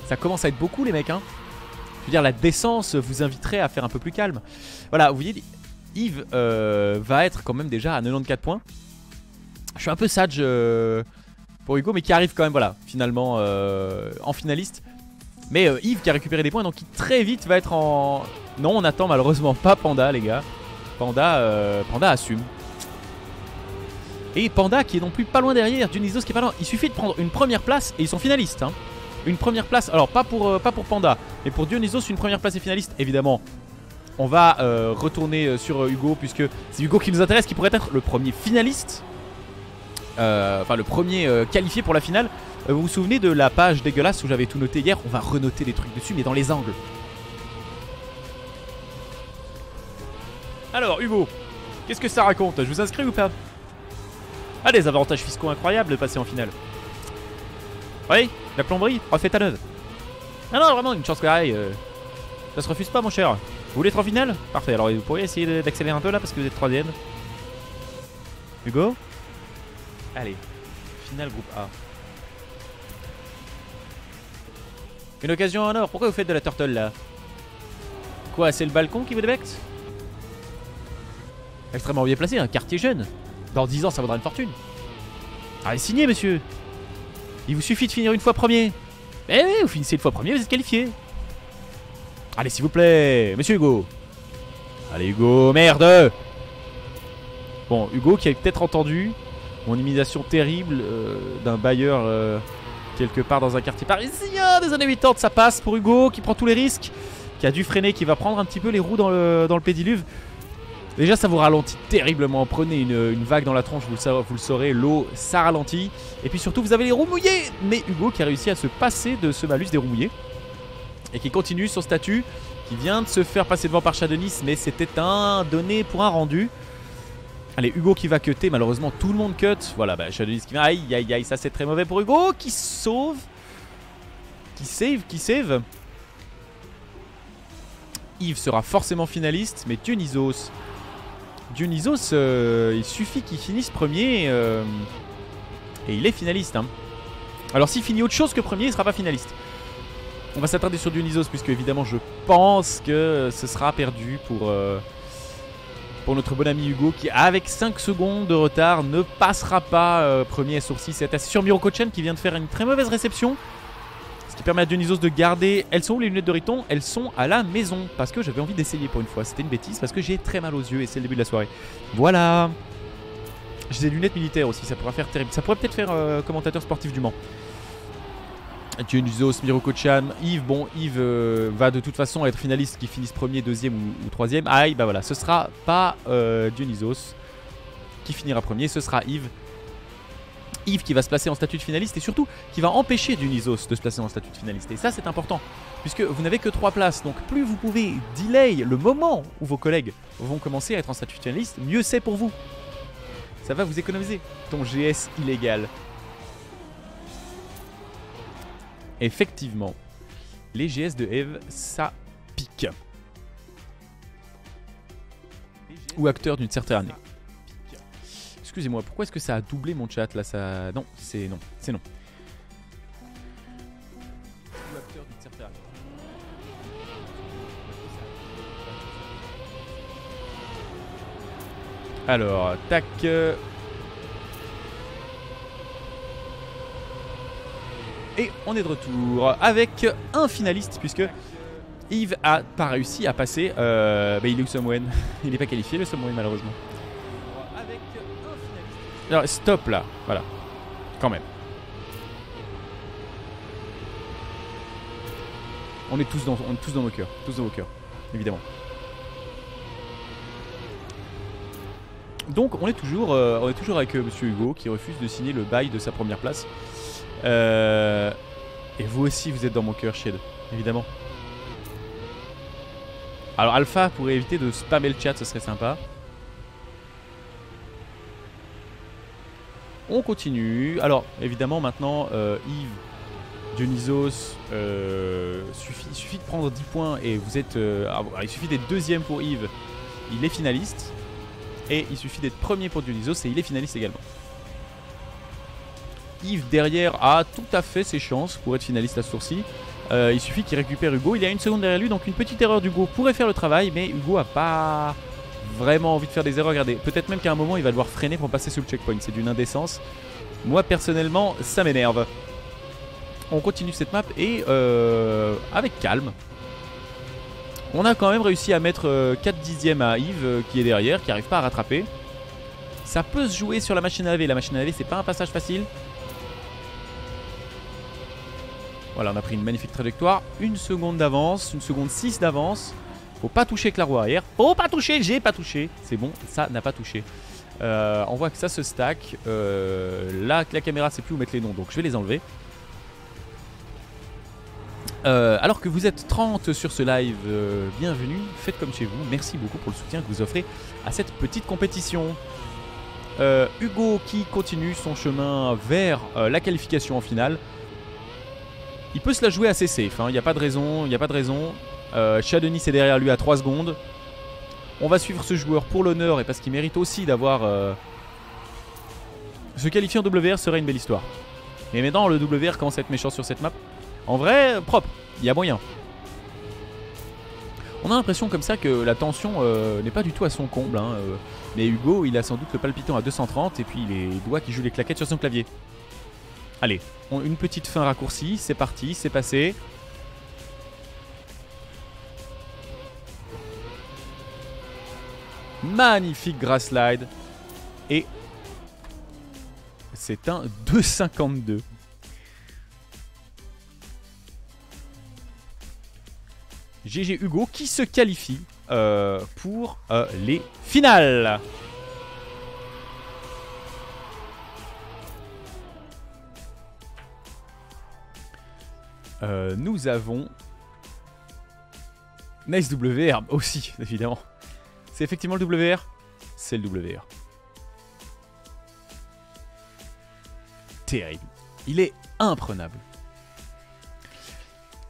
Ça commence à être beaucoup, les mecs. Hein. Je veux dire, la décence vous inviterait à faire un peu plus calme. Voilà, vous voyez... Yves va être quand même déjà à 94 points. Je suis un peu sage pour Hugo, mais qui arrive quand même, voilà, finalement en finaliste. Mais Yves qui a récupéré des points, donc qui très vite va être en... Non, on attend malheureusement pas Panda, les gars. Panda assume. Et Panda qui est non plus pas loin derrière, Dionysos qui est pas loin. Il suffit de prendre une première place et ils sont finalistes. Hein. Une première place, alors pas pour Panda, mais pour Dionysos, une première place et finaliste, évidemment. On va retourner sur Hugo, puisque c'est Hugo qui nous intéresse, qui pourrait être le premier finaliste. Enfin, le premier qualifié pour la finale. Vous vous souvenez de la page dégueulasse où j'avais tout noté hier? On va renoter des trucs dessus, mais dans les angles. Alors, Hugo, qu'est-ce que ça raconte? Je vous inscris ou pas? Ah, des avantages fiscaux incroyables de passer en finale. Oui, la plomberie, refait à neuve. Ah non, vraiment, une chance pareille. Ça se refuse pas, mon cher. Vous voulez être en finale? Parfait, alors vous pourriez essayer d'accélérer un peu là parce que vous êtes 3ème. Hugo? Allez, finale groupe A. Une occasion en or, pourquoi vous faites de la turtle là? Quoi, c'est le balcon qui vous débecte? Extrêmement bien placé, un quartier jeune. Dans 10 ans, ça vaudra une fortune. Allez, signez, monsieur. Il vous suffit de finir une fois premier. Eh oui, vous finissez une fois premier, vous êtes qualifié. Allez, s'il vous plaît, monsieur Hugo. Allez, Hugo, merde. Bon, Hugo qui a peut-être entendu mon imitation terrible d'un bailleur quelque part dans un quartier parisien des années 80. Ça passe pour Hugo qui prend tous les risques, qui a dû freiner, qui va prendre un petit peu les roues dans le pédiluve. Déjà, ça vous ralentit terriblement. Prenez une vague dans la tronche, vous le saurez, l'eau, ça ralentit. Et puis surtout, vous avez les roues mouillées. Mais Hugo qui a réussi à se passer de ce malus des roues mouillées. Et qui continue son statut, qui vient de se faire passer devant par Shadonis. Mais c'était un donné pour un rendu. Allez, Hugo qui va cutter. Malheureusement, tout le monde cut. Voilà, bah, Shadonis qui va... Aïe, aïe, aïe, ça c'est très mauvais pour Hugo. Qui sauve. Qui save. Yves sera forcément finaliste. Mais Dionysos... il suffit qu'il finisse premier et il est finaliste. Hein. Alors s'il finit autre chose que premier, il ne sera pas finaliste. On va s'attarder sur Dionysos puisque évidemment je pense que ce sera perdu pour notre bon ami Hugo qui avec 5 secondes de retard ne passera pas premier à sourcil. C'est assis sur Mirokochen qui vient de faire une très mauvaise réception. Ce qui permet à Dionysos de garder... Elles sont où les lunettes de Riton? Elles sont à la maison. Parce que j'avais envie d'essayer pour une fois. C'était une bêtise parce que j'ai très mal aux yeux et c'est le début de la soirée. Voilà. J'ai des lunettes militaires aussi. Ça pourrait faire terrible. Ça pourrait peut-être faire commentateur sportif du Mans. Dionysos, Mirokochen, Yves. Bon, Yves va de toute façon être finaliste qui finisse premier, deuxième ou troisième. Aïe, bah voilà. Ce sera pas Dionysos qui finira premier. Ce sera Yves. Yves qui va se placer en statut de finaliste et surtout qui va empêcher Dionysos de se placer en statut de finaliste. Et ça c'est important puisque vous n'avez que 3 places. Donc plus vous pouvez delay le moment où vos collègues vont commencer à être en statut de finaliste, mieux c'est pour vous. Ça va vous économiser ton GS illégal. Effectivement, les GS de Eve, ça pique. Ou acteur d'une certaine année. Excusez-moi, pourquoi est-ce que ça a doublé mon chat là ça... Non, c'est non, c'est non. Alors, tac. Et on est de retour avec un finaliste puisque Yves a pas réussi à passer. Bah, il est où Somwen? Il n'est pas qualifié le Somwen malheureusement. Alors stop là, voilà, quand même. On est tous dans nos cœurs, évidemment. Donc on est toujours avec Monsieur Hugo qui refuse de signer le bail de sa première place. Et vous aussi vous êtes dans mon cœur, Shed, évidemment. Alors Alpha, pour éviter de spammer le chat, ce serait sympa. On continue. Alors, évidemment, maintenant, Yves, Dionysos, il suffit de prendre 10 points et vous êtes... il suffit d'être deuxième pour Yves, il est finaliste. Et il suffit d'être premier pour Dionysos et il est finaliste également. Yves, derrière, a tout à fait ses chances pour être finaliste à ce tour-ci. Il suffit qu'il récupère Hugo. Il y a 1 seconde derrière lui, donc une petite erreur d'Hugo pourrait faire le travail. Mais Hugo a pas... vraiment envie de faire des erreurs. Regardez, peut-être même qu'à un moment il va devoir freiner pour passer sous le checkpoint. C'est d'une indécence. Moi personnellement ça m'énerve. On continue cette map et avec calme. On a quand même réussi à mettre 4 dixièmes à Yves qui est derrière, qui n'arrive pas à rattraper. Ça peut se jouer sur la machine à laver. La machine à laver c'est pas un passage facile. Voilà, on a pris une magnifique trajectoire. 1 seconde d'avance, 1 seconde 6 d'avance. Faut pas toucher avec la roue arrière. Faut pas toucher, j'ai pas touché. C'est bon, ça n'a pas touché. On voit que ça se stack. Là, la caméra sait plus où mettre les noms, donc je vais les enlever. Alors que vous êtes 30 sur ce live, bienvenue, faites comme chez vous. Merci beaucoup pour le soutien que vous offrez à cette petite compétition. Hugo qui continue son chemin vers la qualification en finale. Il peut se la jouer assez safe, il n'y a pas de raison, Shadenis est derrière lui à 3 secondes. On va suivre ce joueur pour l'honneur et parce qu'il mérite aussi d'avoir... Se qualifier en WR serait une belle histoire. Mais maintenant le WR commence à être méchant sur cette map. En vrai, propre, il y a moyen. On a l'impression comme ça que la tension n'est pas du tout à son comble. Mais Hugo, il a sans doute le palpitant à 230 et puis les doigts qui jouent les claquettes sur son clavier. Allez, une petite fin raccourcie, c'est parti, c'est passé. Magnifique grass slide. Et c'est un 2,52. GG Hugo qui se qualifie pour les finales. Nous avons Nice WR aussi, évidemment. C'est effectivement le WR. C'est le WR. Terrible. Il est imprenable.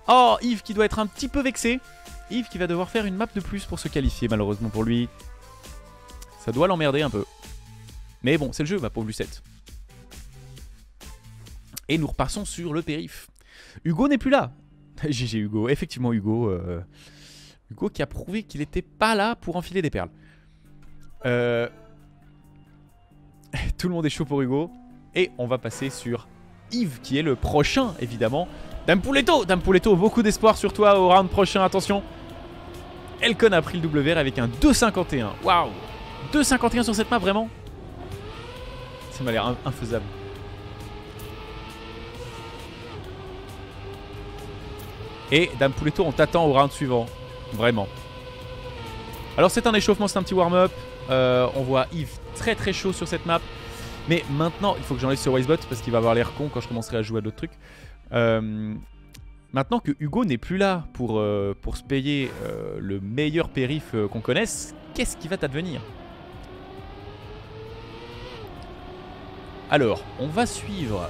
Oh, Yves qui doit être un petit peu vexé. Yves qui va devoir faire une map de plus pour se qualifier, malheureusement pour lui. Ça doit l'emmerder un peu. Mais bon, c'est le jeu, ma pauvre Lucette. Et nous repassons sur le périph'. Hugo n'est plus là. GG Hugo, effectivement Hugo. Hugo qui a prouvé qu'il n'était pas là pour enfiler des perles. Tout le monde est chaud pour Hugo. Et on va passer sur Yves qui est le prochain, évidemment. Dame Pouletto, beaucoup d'espoir sur toi au round prochain, attention. Elcon a pris le WR avec un 2,51. Waouh, 2,51 sur cette map, vraiment. Ça m'a l'air infaisable. Et Dame Pouletto, on t'attend au round suivant. Vraiment. Alors c'est un échauffement, c'est un petit warm-up. On voit Yves très très chaud sur cette map. Mais maintenant, il faut que j'enlève ce Wisebot parce qu'il va avoir l'air con quand je commencerai à jouer à d'autres trucs. Maintenant que Hugo n'est plus là pour se payer le meilleur périph' qu'on connaisse, qu'est-ce qui va t'advenir? Alors, on va suivre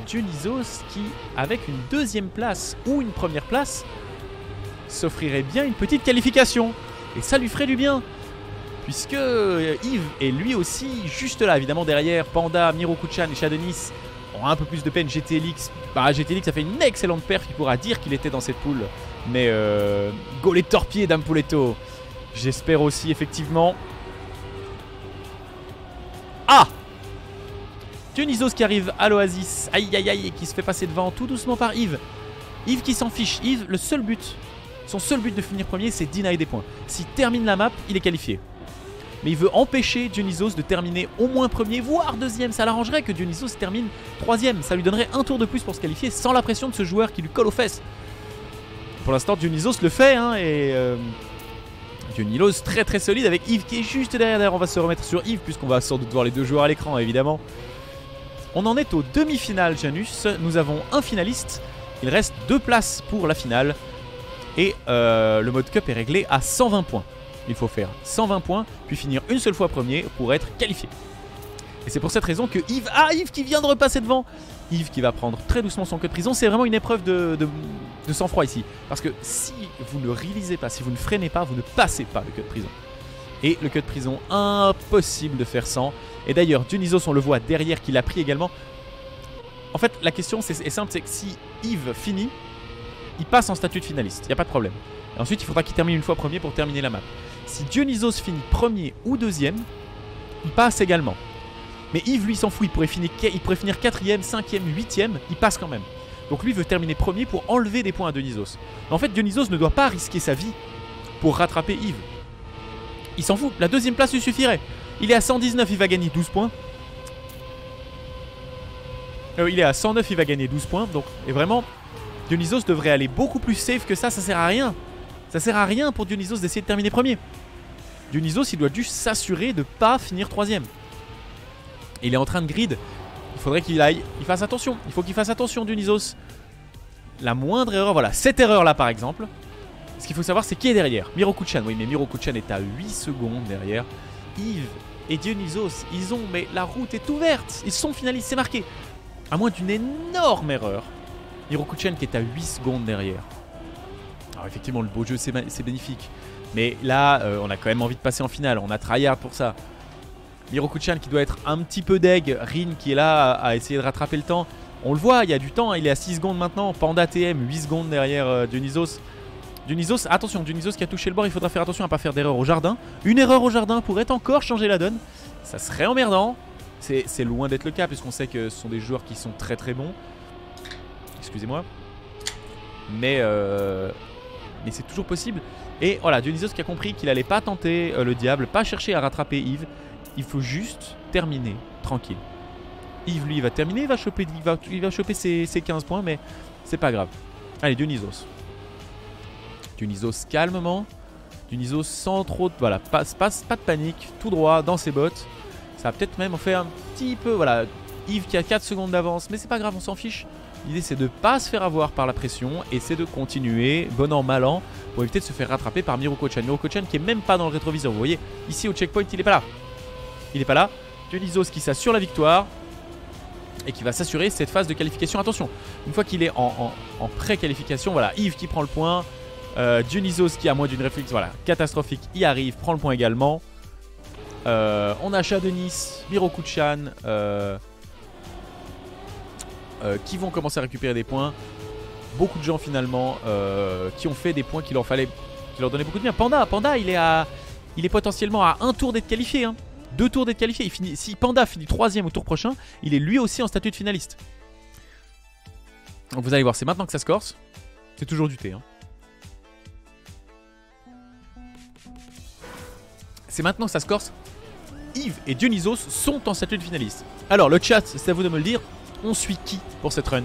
Dionysos qui, avec une deuxième place ou une première place, s'offrirait bien une petite qualification. Et ça lui ferait du bien. Puisque Yves est lui aussi juste là, évidemment derrière. Panda, Mirokuchan et Shadenis ont un peu plus de peine. GTLX, GTLX a fait une excellente perf, il pourra dire qu'il était dans cette poule. Mais go les torpilles, Dame Pouletto. J'espère aussi, effectivement. Ah! Dionysos qui arrive à l'Oasis. Aïe aïe aïe, et qui se fait passer devant tout doucement par Yves. Yves qui s'en fiche. Yves, le seul but, son seul but de finir premier, c'est deny des points. S'il termine la map, il est qualifié. Mais il veut empêcher Dionysos de terminer au moins premier, voire deuxième. Ça l'arrangerait que Dionysos termine troisième. Ça lui donnerait un tour de plus pour se qualifier sans la pression de ce joueur qui lui colle aux fesses. Pour l'instant, Dionysos le fait, et Dionysos très très solide avec Yves qui est juste derrière. D'ailleurs, on va se remettre sur Yves puisqu'on va sans doute voir les deux joueurs à l'écran, évidemment. On en est aux demi-finales, Janus. Nous avons un finaliste. Il reste 2 places pour la finale. Et le mode cup est réglé à 120 points. Il faut faire 120 points, puis finir une seule fois premier pour être qualifié. Et c'est pour cette raison que Yves... Ah, Yves qui vient de repasser devant. Yves qui va prendre très doucement son queue de prison. C'est vraiment une épreuve de sang-froid ici. Parce que si vous ne réalisez pas, si vous ne freinez pas, vous ne passez pas le queue de prison. Et le queue de prison, impossible de faire sans. Et d'ailleurs, Dionysos, on le voit derrière, qui l'a pris également. En fait, la question est simple, c'est que si Yves finit, il passe en statut de finaliste, il n'y a pas de problème. Et ensuite, il faudra qu'il termine une fois premier pour terminer la map. Si Dionysos finit premier ou deuxième, il passe également. Mais Yves, lui, s'en fout. Il pourrait finir 4ème, 5ème, 8ème. Il passe quand même. Donc lui veut terminer premier pour enlever des points à Dionysos. Mais en fait, Dionysos ne doit pas risquer sa vie pour rattraper Yves. Il s'en fout. La deuxième place lui suffirait. Il est à 119, il va gagner 12 points. Il est à 109, il va gagner 12 points. Donc, et vraiment, Dionysos devrait aller beaucoup plus safe que ça. Ça sert à rien. Ça sert à rien pour Dionysos d'essayer de terminer premier. Dionysos, il doit juste s'assurer de ne pas finir troisième. Il est en train de grid. Il faudrait qu'il fasse attention. Il faut qu'il fasse attention, Dionysos. La moindre erreur, voilà. Cette erreur-là, par exemple. Ce qu'il faut savoir, c'est qui est derrière. Miroku-chan, oui, mais Miroku-chan est à 8 secondes derrière. Yves et Dionysos, ils ont... Mais la route est ouverte. Ils sont finalistes, c'est marqué. À moins d'une énorme erreur. Miroku-chan qui est à 8 secondes derrière. Alors effectivement, le beau jeu, c'est bénéfique. Mais là, on a quand même envie de passer en finale. On a tryhard pour ça. Miroku-chan qui doit être un petit peu deg. Rin qui est là à essayer de rattraper le temps. On le voit, il y a du temps. Il est à 6 secondes maintenant. Panda TM, 8 secondes derrière Dionysos. Dionysos, attention, Dionysos qui a touché le bord. Il faudra faire attention à ne pas faire d'erreur au jardin. Une erreur au jardin pourrait encore changer la donne. Ça serait emmerdant. C'est loin d'être le cas puisqu'on sait que ce sont des joueurs qui sont très très bons. Excusez-moi. Mais c'est toujours possible. Et voilà, Dionysos qui a compris qu'il allait pas tenter le diable, pas chercher à rattraper Yves. Il faut juste terminer tranquille. Yves, lui, il va terminer, il va choper ses 15 points, mais c'est pas grave. Allez, Dionysos. Dionysos calmement. Dionysos sans trop de... Voilà, pas de panique, tout droit dans ses bottes. Ça va peut-être même en faire un petit peu... Voilà, Yves qui a 4 secondes d'avance, mais c'est pas grave, on s'en fiche. L'idée, c'est de pas se faire avoir par la pression et c'est de continuer, bon an, mal an, pour éviter de se faire rattraper par Miroku-chan. Miroku-chan qui est même pas dans le rétroviseur, vous voyez. Ici, au checkpoint, il est pas là. Il n'est pas là. Dionysos qui s'assure la victoire et qui va s'assurer cette phase de qualification. Attention, une fois qu'il est en pré-qualification, voilà, Yves qui prend le point. Dionysos qui, à moins d'une réflexion voilà, catastrophique, y arrive, prend le point également. On a Shadonis, Miroku-chan qui vont commencer à récupérer des points. Beaucoup de gens finalement qui ont fait des points qui leur donnaient beaucoup de bien. Panda il est potentiellement à un tour d'être qualifié, hein. 2 tours d'être qualifié. Si Panda finit 3ème au tour prochain, il est lui aussi en statut de finaliste. Donc vous allez voir, c'est maintenant que ça se corse. C'est toujours du thé, hein. C'est maintenant que ça se corse. Yves et Dionysos sont en statut de finaliste. Alors le chat, c'est à vous de me le dire. On suit qui pour cette run?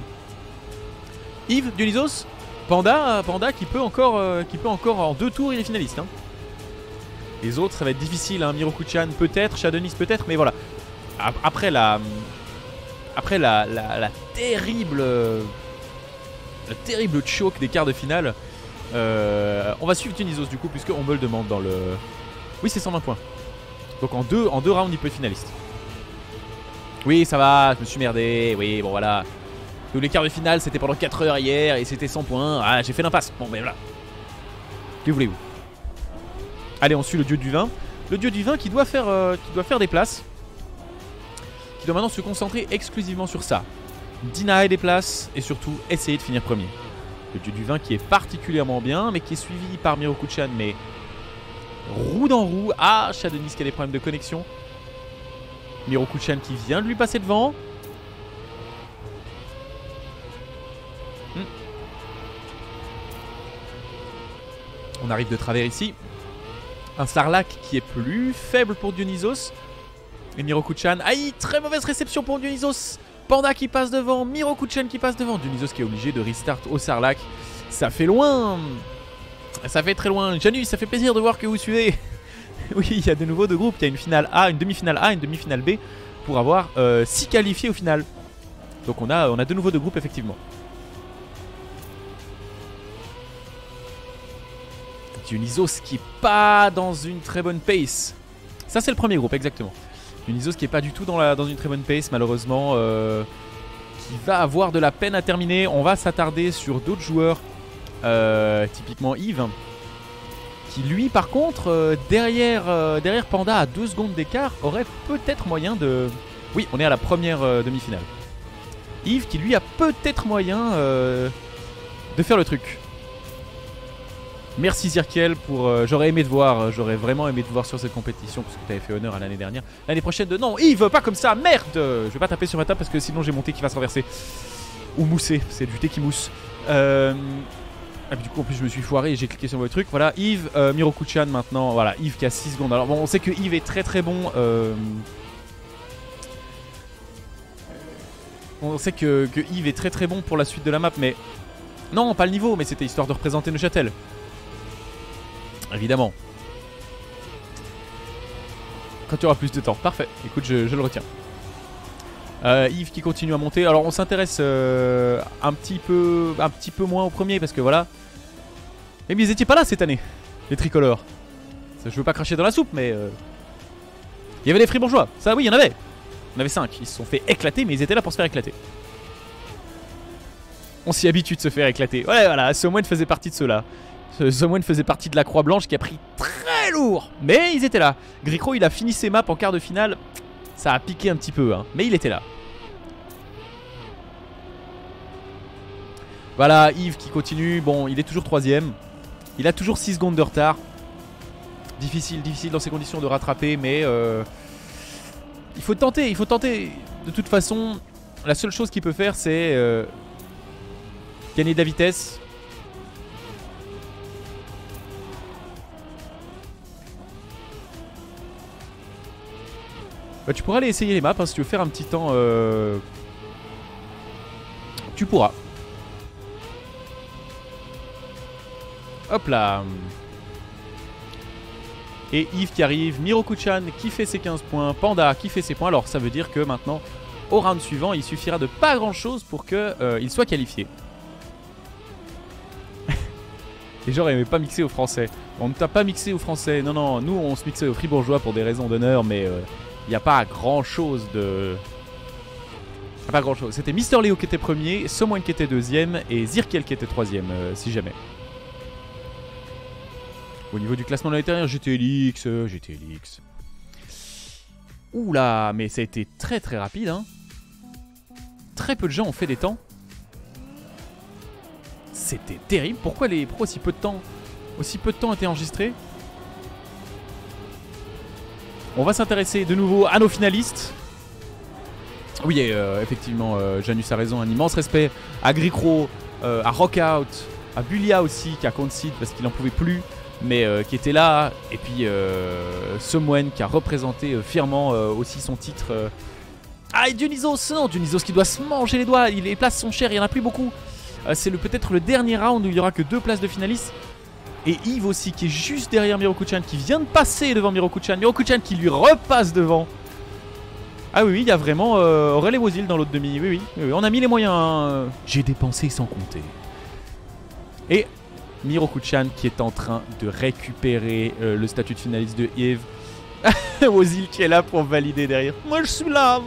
Yves, Dionysos, Panda qui peut encore en 2 tours il est finaliste, hein. Les autres ça va être difficile, hein. Miroku-chan peut-être, Shadonis peut-être, mais voilà. Après la terrible choke des quarts de finale, on va suivre Dionysos du coup puisqu'on me le demande dans le... Oui, c'est 120 points. Donc en deux rounds il peut être finaliste. Oui, ça va, je me suis merdé. Oui, bon voilà. Donc les quarts de finale c'était pendant 4 heures hier et c'était 100 points. Ah, j'ai fait l'impasse. Bon ben voilà. Que voulez-vous? Allez, on suit le dieu du vin. Le dieu du vin qui doit faire des places. Qui doit maintenant se concentrer exclusivement sur ça. Deny des places et surtout essayer de finir premier. Le dieu du vin qui est particulièrement bien mais qui est suivi par Miroku-chan, mais roue dans roue. Ah, Shadonis qui a des problèmes de connexion. Miroku-chan qui vient de lui passer devant. On arrive de travers ici. Un Sarlacc qui est plus faible pour Dionysos. Et Miroku-chan. Aïe, très mauvaise réception pour Dionysos. Panda qui passe devant. Miroku-chan qui passe devant. Dionysos qui est obligé de restart au Sarlacc. Ça fait loin. Ça fait très loin. Janus, ça fait plaisir de voir que vous suivez. Oui, il y a de nouveau 2 groupes. Il y a une finale A, une demi-finale A, une demi-finale B. Pour avoir 6 qualifiés au final. Donc on a de nouveau 2 groupes effectivement. Dionysos qui est pas dans une très bonne pace. Ça c'est le premier groupe exactement. Dionysos qui est pas du tout dans une très bonne pace malheureusement. Qui va avoir de la peine à terminer. On va s'attarder sur d'autres joueurs. Typiquement Yves. Qui lui par contre derrière Panda à 2 secondes d'écart aurait peut-être moyen de... Oui, on est à la première demi-finale. Yves qui lui a peut-être moyen de faire le truc. Merci Zirkel pour... j'aurais aimé te voir, j'aurais vraiment aimé te voir sur cette compétition parce que tu avais fait honneur à l'année dernière. L'année prochaine de... Non, Yves, pas comme ça, merde. Je vais pas taper sur ma table parce que sinon j'ai mon thé qui va se renverser. Ou mousser, c'est du thé qui mousse. Ah, du coup en plus je me suis foiré et j'ai cliqué sur le truc. Voilà, Yves, Miroku-chan maintenant. Voilà, Yves qui a 6 secondes. Alors bon, on sait que Yves est très très bon. On sait que Yves est très très bon pour la suite de la map, mais... Non, pas le niveau, mais c'était histoire de représenter Neuchâtel. Évidemment. Quand tu auras plus de temps. Parfait. Écoute, je le retiens. Yves qui continue à monter. Alors on s'intéresse un petit peu moins au premier parce que voilà. Mais ils étaient pas là cette année, les tricolores. Ça, je veux pas cracher dans la soupe, mais il y avait les fribourgeois. Ça oui, il y en avait. On avait 5. Ils se sont fait éclater, mais ils étaient là pour se faire éclater. On s'y habitue de se faire éclater. Ouais, voilà. Someone faisait partie de ceux-là. Someone faisait partie de la Croix Blanche qui a pris très lourd. Mais ils étaient là. Gricro, il a fini ses maps en quart de finale. Ça a piqué un petit peu, hein. Mais il était là. Voilà, Yves qui continue. Bon, il est toujours 3ème. Il a toujours 6 secondes de retard. Difficile dans ces conditions de rattraper. Mais il faut tenter, De toute façon, la seule chose qu'il peut faire, c'est gagner de la vitesse. Bah, tu pourras aller essayer les maps, hein, si tu veux faire un petit temps. Tu pourras. Hop là. Et Yves qui arrive, Miroku-chan qui fait ses 15 points, Panda qui fait ses points. Alors ça veut dire que maintenant, au round suivant, il suffira de pas grand chose pour qu'il soit qualifié. Les gens n'aimaient pas mixer au français. On ne t'a pas mixé au français. Non, non, nous on se mixait au fribourgeois pour des raisons d'honneur, mais il n'y a pas grand chose de... Pas grand chose. C'était Mister Léo qui était premier, Someone qui était 2ème et Zirkel qui était 3ème, si jamais. Au niveau du classement de l'intérieur, j'étais LX. Oula, mais ça a été très très rapide, hein. Très peu de gens ont fait des temps. C'était terrible. Pourquoi aussi peu de temps était enregistré? On va s'intéresser de nouveau à nos finalistes. Oui, effectivement, Janus a raison. Un immense respect à Gricro, à Rockout, à Bulia aussi, qui a concede parce qu'il n'en pouvait plus, mais qui était là. Et puis Someone qui a représenté fièrement aussi son titre. Ah, et Dionysos, non, Dionysos qui doit se manger les doigts. Les places sont chères, il n'y en a plus beaucoup. C'est peut-être le dernier round où il n'y aura que 2 places de finalistes. Et Yves aussi qui est juste derrière Miroku-chan, qui vient de passer devant Miroku-chan. Miroku-chan qui lui repasse devant. Ah oui, il y a vraiment Relais Wozil dans l'autre demi. Oui, on a mis les moyens. Hein. J'ai dépensé sans compter. Et Miroku-chan qui est en train de récupérer le statut de finaliste de Yves. Wozil qui est là pour valider derrière. Moi je suis là.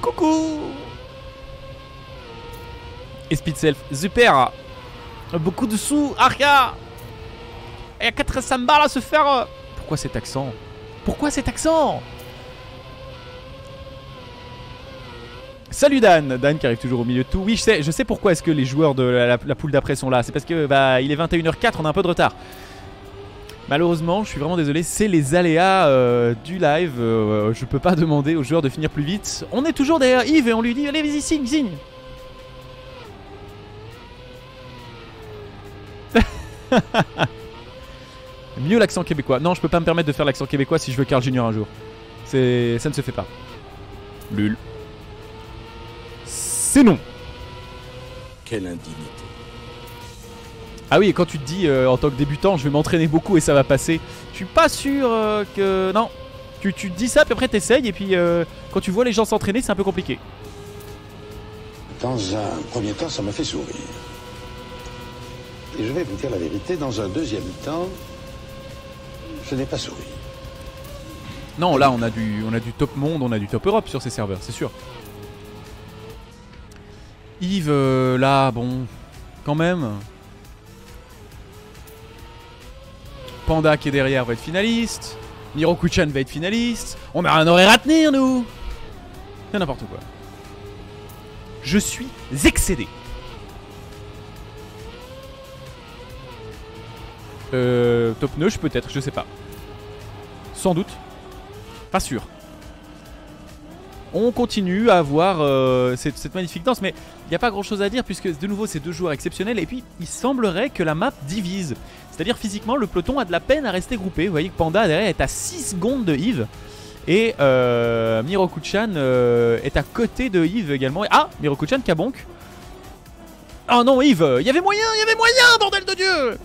Coucou. Et Speedself, super. Beaucoup de sous, Arca. Il y a 400 balles à se faire. Pourquoi cet accent? Salut Dan. Dan qui arrive toujours au milieu de tout. Oui, je sais pourquoi est-ce que les joueurs de la poule d'après sont là. C'est parce que il est 21h04, on a un peu de retard. Malheureusement, je suis vraiment désolé, c'est les aléas du live. Je peux pas demander aux joueurs de finir plus vite. On est toujours derrière Yves et on lui dit allez, vas-y, signe. Mieux l'accent québécois. Non, je peux pas me permettre de faire l'accent québécois si je veux Carl Junior un jour. Ça ne se fait pas. Lul. C'est non. Quelle indignité. Ah oui, et quand tu te dis en tant que débutant, je vais m'entraîner beaucoup et ça va passer. Je suis pas sûr que... Non. Tu te dis ça, puis après t'essayes, et puis quand tu vois les gens s'entraîner, c'est un peu compliqué. Dans un premier temps, ça m'a fait sourire. Et je vais vous dire la vérité, dans un deuxième temps, je n'ai pas souri. Non, là on a du top monde, on a du top Europe sur ces serveurs, c'est sûr. Yves, là, bon, quand même. Panda qui est derrière va être finaliste. Miroku-chan va être finaliste. On a un horaire à tenir, nous. C'est n'importe quoi. Je suis excédé. Top Neuch peut-être, je sais pas. Sans doute. Pas sûr. On continue à avoir cette magnifique danse, mais il n'y a pas grand chose à dire puisque de nouveau c'est deux joueurs exceptionnels et puis il semblerait que la map divise. C'est-à-dire physiquement le peloton a de la peine à rester groupé. Vous voyez que Panda derrière est à 6 secondes de Yves et Miroku-chan est à côté de Yves également. Ah, Miroku-chan qui a bonk. Oh non Yves, il y avait moyen, bordel de Dieu.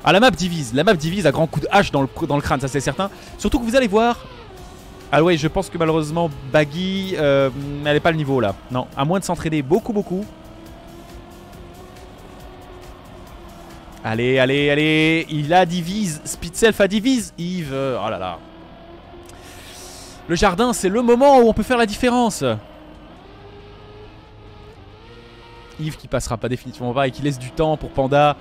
Ah, la map divise à grands coups de hache dans le crâne, ça c'est certain. Surtout que vous allez voir. Ah ouais, je pense que malheureusement Baggy, elle n'est pas le niveau là. Non, à moins de s'entraîner beaucoup. Allez, il a divise, Spitself a divise, Yves, oh là là. Le jardin, c'est le moment où on peut faire la différence. Yves qui passera pas définitivement pas et qui laisse du temps pour Panda.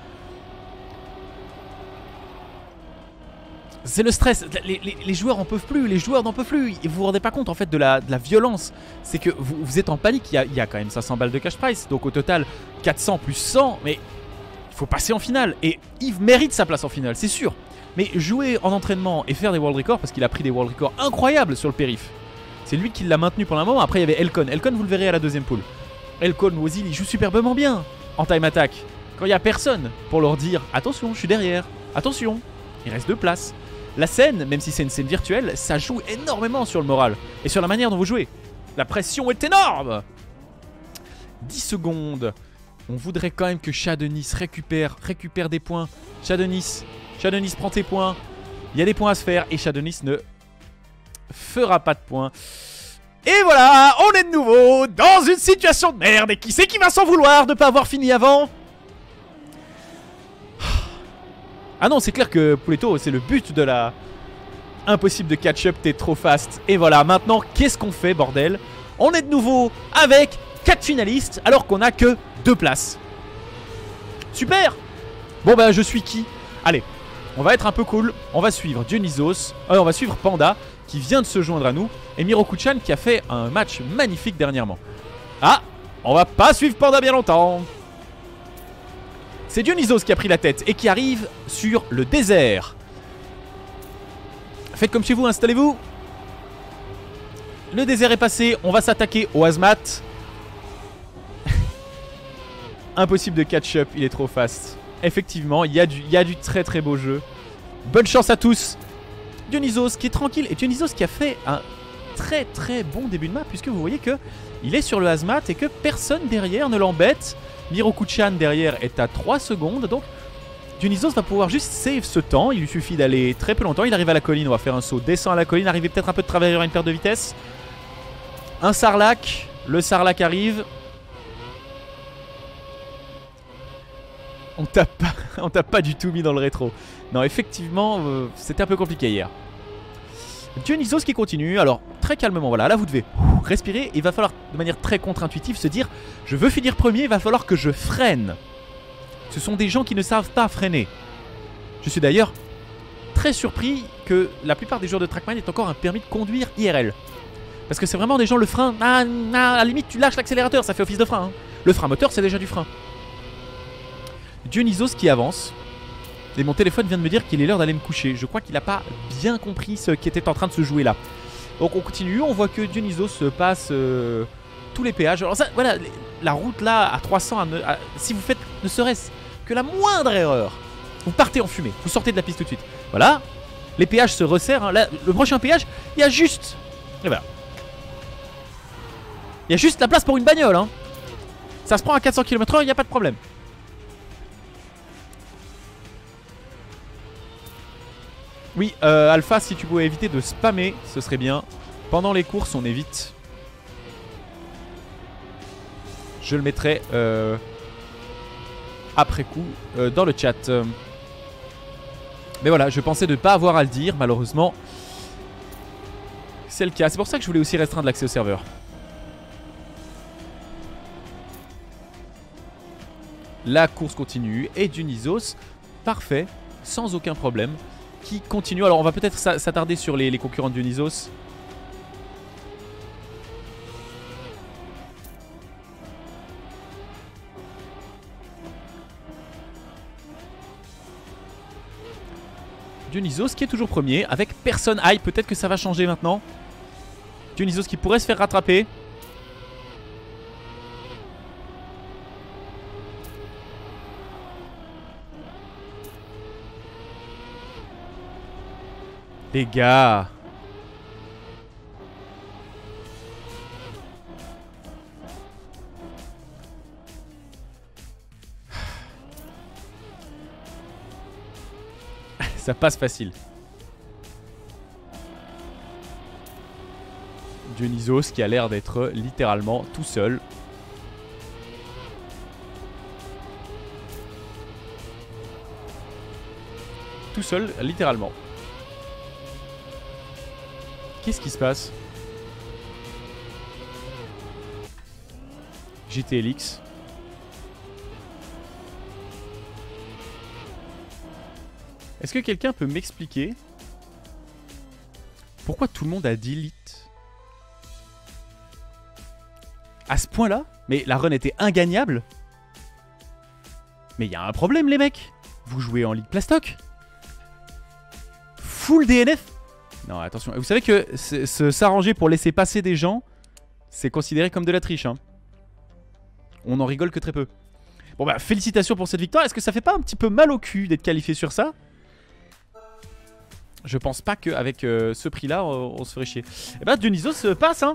C'est le stress, les joueurs en peuvent plus, les joueurs n'en peuvent plus. Et vous vous rendez pas compte en fait de la violence. C'est que vous êtes en panique, il y a quand même 500 balles de cash price. Donc au total 400 plus 100, mais il faut passer en finale. Et Yves mérite sa place en finale, c'est sûr. Mais jouer en entraînement et faire des world records, parce qu'il a pris des world records incroyables sur le périph'. C'est lui qui l'a maintenu pendant un moment. Après il y avait Elcon, vous le verrez à la deuxième poule. Elcon ou Ozil, il joue superbement bien en time attack. Quand il n'y a personne pour leur dire attention, je suis derrière, attention, il reste 2 places. La scène, même si c'est une scène virtuelle, ça joue énormément sur le moral et sur la manière dont vous jouez. La pression est énorme. 10 secondes. On voudrait quand même que Shadonis récupère des points. Shadonis prend tes points. Il y a des points à se faire et Shadonis ne fera pas de points. Et voilà, on est de nouveau dans une situation de merde. Et qui c'est qui va s'en vouloir de ne pas avoir fini avant? Ah non, c'est clair que Pouletto, c'est le but de la... Impossible de catch-up, t'es trop fast. Et voilà, maintenant, qu'est-ce qu'on fait, bordel? On est de nouveau avec 4 finalistes, alors qu'on a que 2 places. Super. Bon bah, je suis qui? Allez, on va être un peu cool. On va suivre Dionysos. On va suivre Panda, qui vient de se joindre à nous. Et Miroku-chan, qui a fait un match magnifique dernièrement. Ah, on va pas suivre Panda bien longtemps. C'est Dionysos qui a pris la tête et qui arrive sur le désert. Faites comme chez vous, installez-vous. Le désert est passé, on va s'attaquer au hazmat. Impossible de catch-up, il est trop fast. Effectivement, il y a du très très beau jeu. Bonne chance à tous. Dionysos qui est tranquille. Et Dionysos qui a fait un très très bon début de map, puisque vous voyez que il est sur le hazmat et que personne derrière ne l'embête. Miroku-chan derrière est à 3 secondes. Donc Dionysos va pouvoir juste save ce temps. Il lui suffit d'aller très peu longtemps. Il arrive à la colline, on va faire un saut, descend à la colline, arriver peut-être un peu de travers, il y aura une perte de vitesse. Un sarlac, le sarlac arrive. On t'a pas du tout mis dans le rétro. Non, effectivement, c'était un peu compliqué hier. Dionysos qui continue, alors très calmement, voilà, là vous devez respirer. Il va falloir de manière très contre-intuitive se dire je veux finir premier, il va falloir que je freine. Ce sont des gens qui ne savent pas freiner. Je suis d'ailleurs très surpris que la plupart des joueurs de Trackman aient encore un permis de conduire IRL. Parce que c'est vraiment des gens, le frein, à la limite tu lâches l'accélérateur, ça fait office de frein. Hein. Le frein moteur c'est déjà du frein. Dionysos qui avance. Et mon téléphone vient de me dire qu'il est l'heure d'aller me coucher. Je crois qu'il n'a pas bien compris ce qui était en train de se jouer là. Donc on continue, on voit que Dionysos passe tous les péages. Alors ça, voilà, la route là à 300, si vous faites ne serait-ce que la moindre erreur, vous partez en fumée, vous sortez de la piste tout de suite. Voilà, les péages se resserrent. Hein. Là, le prochain péage, il y a juste... Et voilà. Il y a juste la place pour une bagnole. Hein. Ça se prend à 400 km/h, il n'y a pas de problème. Oui, Alpha, si tu pouvais éviter de spammer, ce serait bien. Pendant les courses, on évite. Je le mettrai après coup dans le chat. Mais voilà, je pensais ne pas avoir à le dire, malheureusement. C'est le cas. C'est pour ça que je voulais aussi restreindre l'accès au serveur. La course continue et Dionysos, parfait, sans aucun problème. Qui continue. Alors on va peut-être s'attarder sur les concurrents de Dionysos. Dionysos qui est toujours premier avec personne. Aïe, peut-être que ça va changer maintenant. Dionysos qui pourrait se faire rattraper. Les gars. Ça passe facile. Dionysos qui a l'air d'être littéralement tout seul. Tout seul, littéralement. Qu'est-ce qui se passe? GTLX. Est-ce que quelqu'un peut m'expliquer pourquoi tout le monde a delete à ce point-là? Mais la run était ingagnable. Mais il y a un problème les mecs. Vous jouez en Ligue Plastoc. Full DNF. Non attention, vous savez que s'arranger pour laisser passer des gens, c'est considéré comme de la triche hein. On en rigole que très peu. Bon bah félicitations pour cette victoire. Est-ce que ça fait pas un petit peu mal au cul d'être qualifié sur ça? Je pense pas qu'avec ce prix là on se ferait chier. Et bah Dionysos passe hein.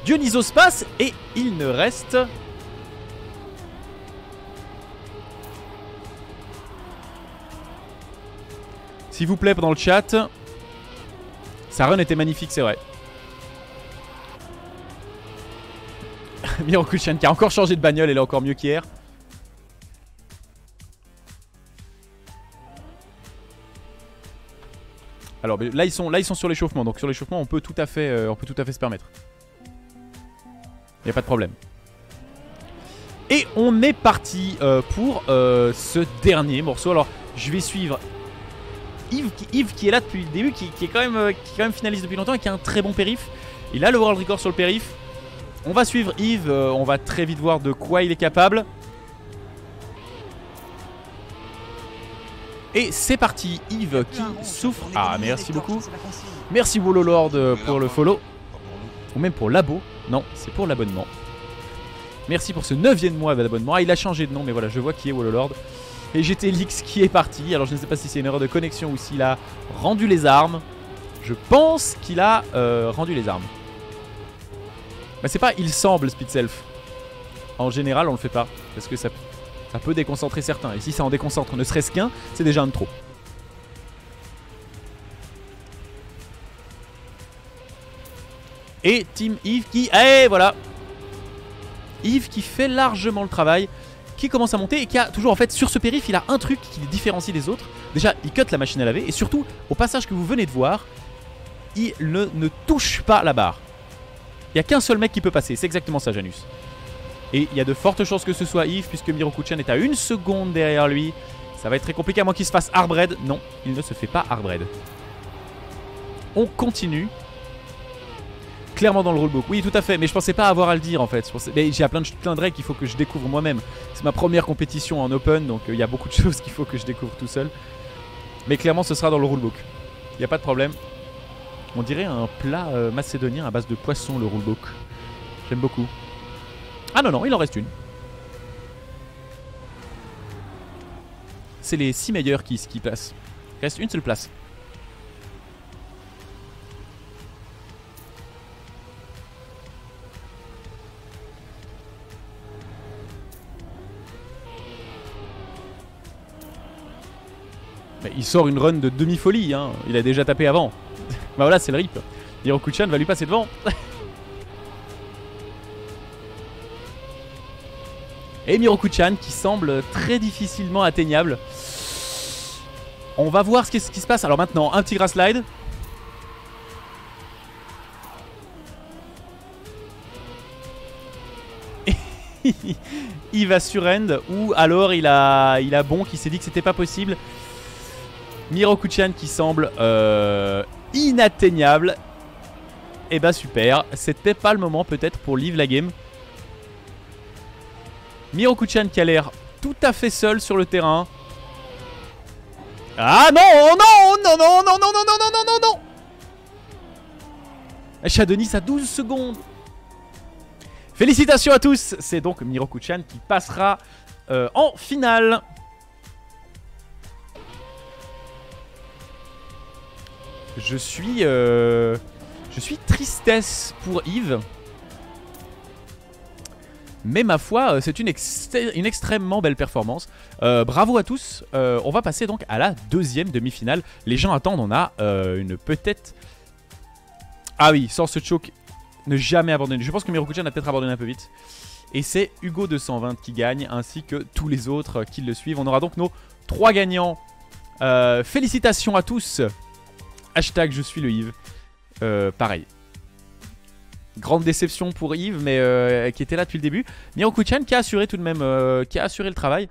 Dionysos passe et il ne reste... S'il vous plaît, pendant le chat. Sa run était magnifique, c'est vrai. Mirokuchan qui a encore changé de bagnole, elle est encore mieux qu'hier. Alors là ils sont sur l'échauffement, donc sur l'échauffement on peut tout à fait se permettre. Il n'y a pas de problème. Et on est parti pour ce dernier morceau. Alors je vais suivre Yves qui est là depuis le début, qui est quand même finaliste depuis longtemps et qui a un très bon périph. Il a le world record sur le périph. On va suivre Yves, on va très vite voir de quoi il est capable. Et c'est parti, Yves qui souffre. Ah merci beaucoup. Merci Wololord pour le follow. Ou même pour l'abo. Non, c'est pour l'abonnement. Merci pour ce 9e mois d'abonnement. Ah il a changé de nom mais voilà, je vois qui est Wololord. Et GTLX qui est parti. Alors je ne sais pas si c'est une erreur de connexion ou s'il a rendu les armes. Je pense qu'il a rendu les armes. Bah c'est pas il semble speed self. En général on le fait pas. Parce que ça peut déconcentrer certains. Et si ça en déconcentre ne serait-ce qu'un, c'est déjà un de trop. Et Team Yves qui... Eh voilà. Yves qui fait largement le travail. Qui commence à monter et qui a toujours en fait sur ce périph' il a un truc qui les différencie des autres. Déjà il cut la machine à laver et surtout au passage que vous venez de voir, il ne touche pas la barre. Il n'y a qu'un seul mec qui peut passer, c'est exactement ça Janus. Et il y a de fortes chances que ce soit Yves puisque Mirokuchan est à 1 seconde derrière lui. Ça va être très compliqué à moins qu'il se fasse hardbread. Non, il ne se fait pas hardbread. On continue. Clairement dans le rulebook, oui tout à fait, mais je pensais pas avoir à le dire en fait. Mais j'ai plein de règles qu'il faut que je découvre moi-même. C'est ma première compétition en open, donc il y a beaucoup de choses qu'il faut que je découvre tout seul. Mais clairement ce sera dans le rulebook. Il n'y a pas de problème. On dirait un plat macédonien à base de poisson le rulebook. J'aime beaucoup. Ah non non, il en reste une. C'est les 6 meilleurs qui passent. Il reste une seule place. Il sort une run de demi-folie, hein. Il a déjà tapé avant. Bah voilà, c'est le rip. Mirokuchan va lui passer devant. Et Mirokuchan qui semble très difficilement atteignable. On va voir ce qui se passe. Alors maintenant, un petit grass slide. Il va sur end ou alors il a bon qui s'est dit que c'était pas possible. Mirokuchan qui semble inatteignable. Et bah super. C'était pas le moment peut-être pour live la game. Mirokuchan qui a l'air tout à fait seul sur le terrain. Ah non, non, non, non, non, non, non, non, non, non, non, non. Shadonis à 12 secondes. Félicitations à tous. C'est donc Miroku-chan qui passera en finale. Je suis tristesse pour Yves. Mais ma foi, c'est une extrêmement belle performance. Bravo à tous. On va passer donc à la deuxième demi-finale. Les gens attendent, on a une peut-être... Ah oui, sans ce choke, ne jamais abandonner. Je pense que Miroku-chan a peut-être abandonné un peu vite. Et c'est Hugo 220 qui gagne, ainsi que tous les autres qui le suivent. On aura donc nos 3 gagnants. Félicitations à tous. Hashtag je suis le Yves. Pareil. Grande déception pour Yves, mais qui était là depuis le début. Miroku-chan qui a assuré tout de même, qui a assuré le travail.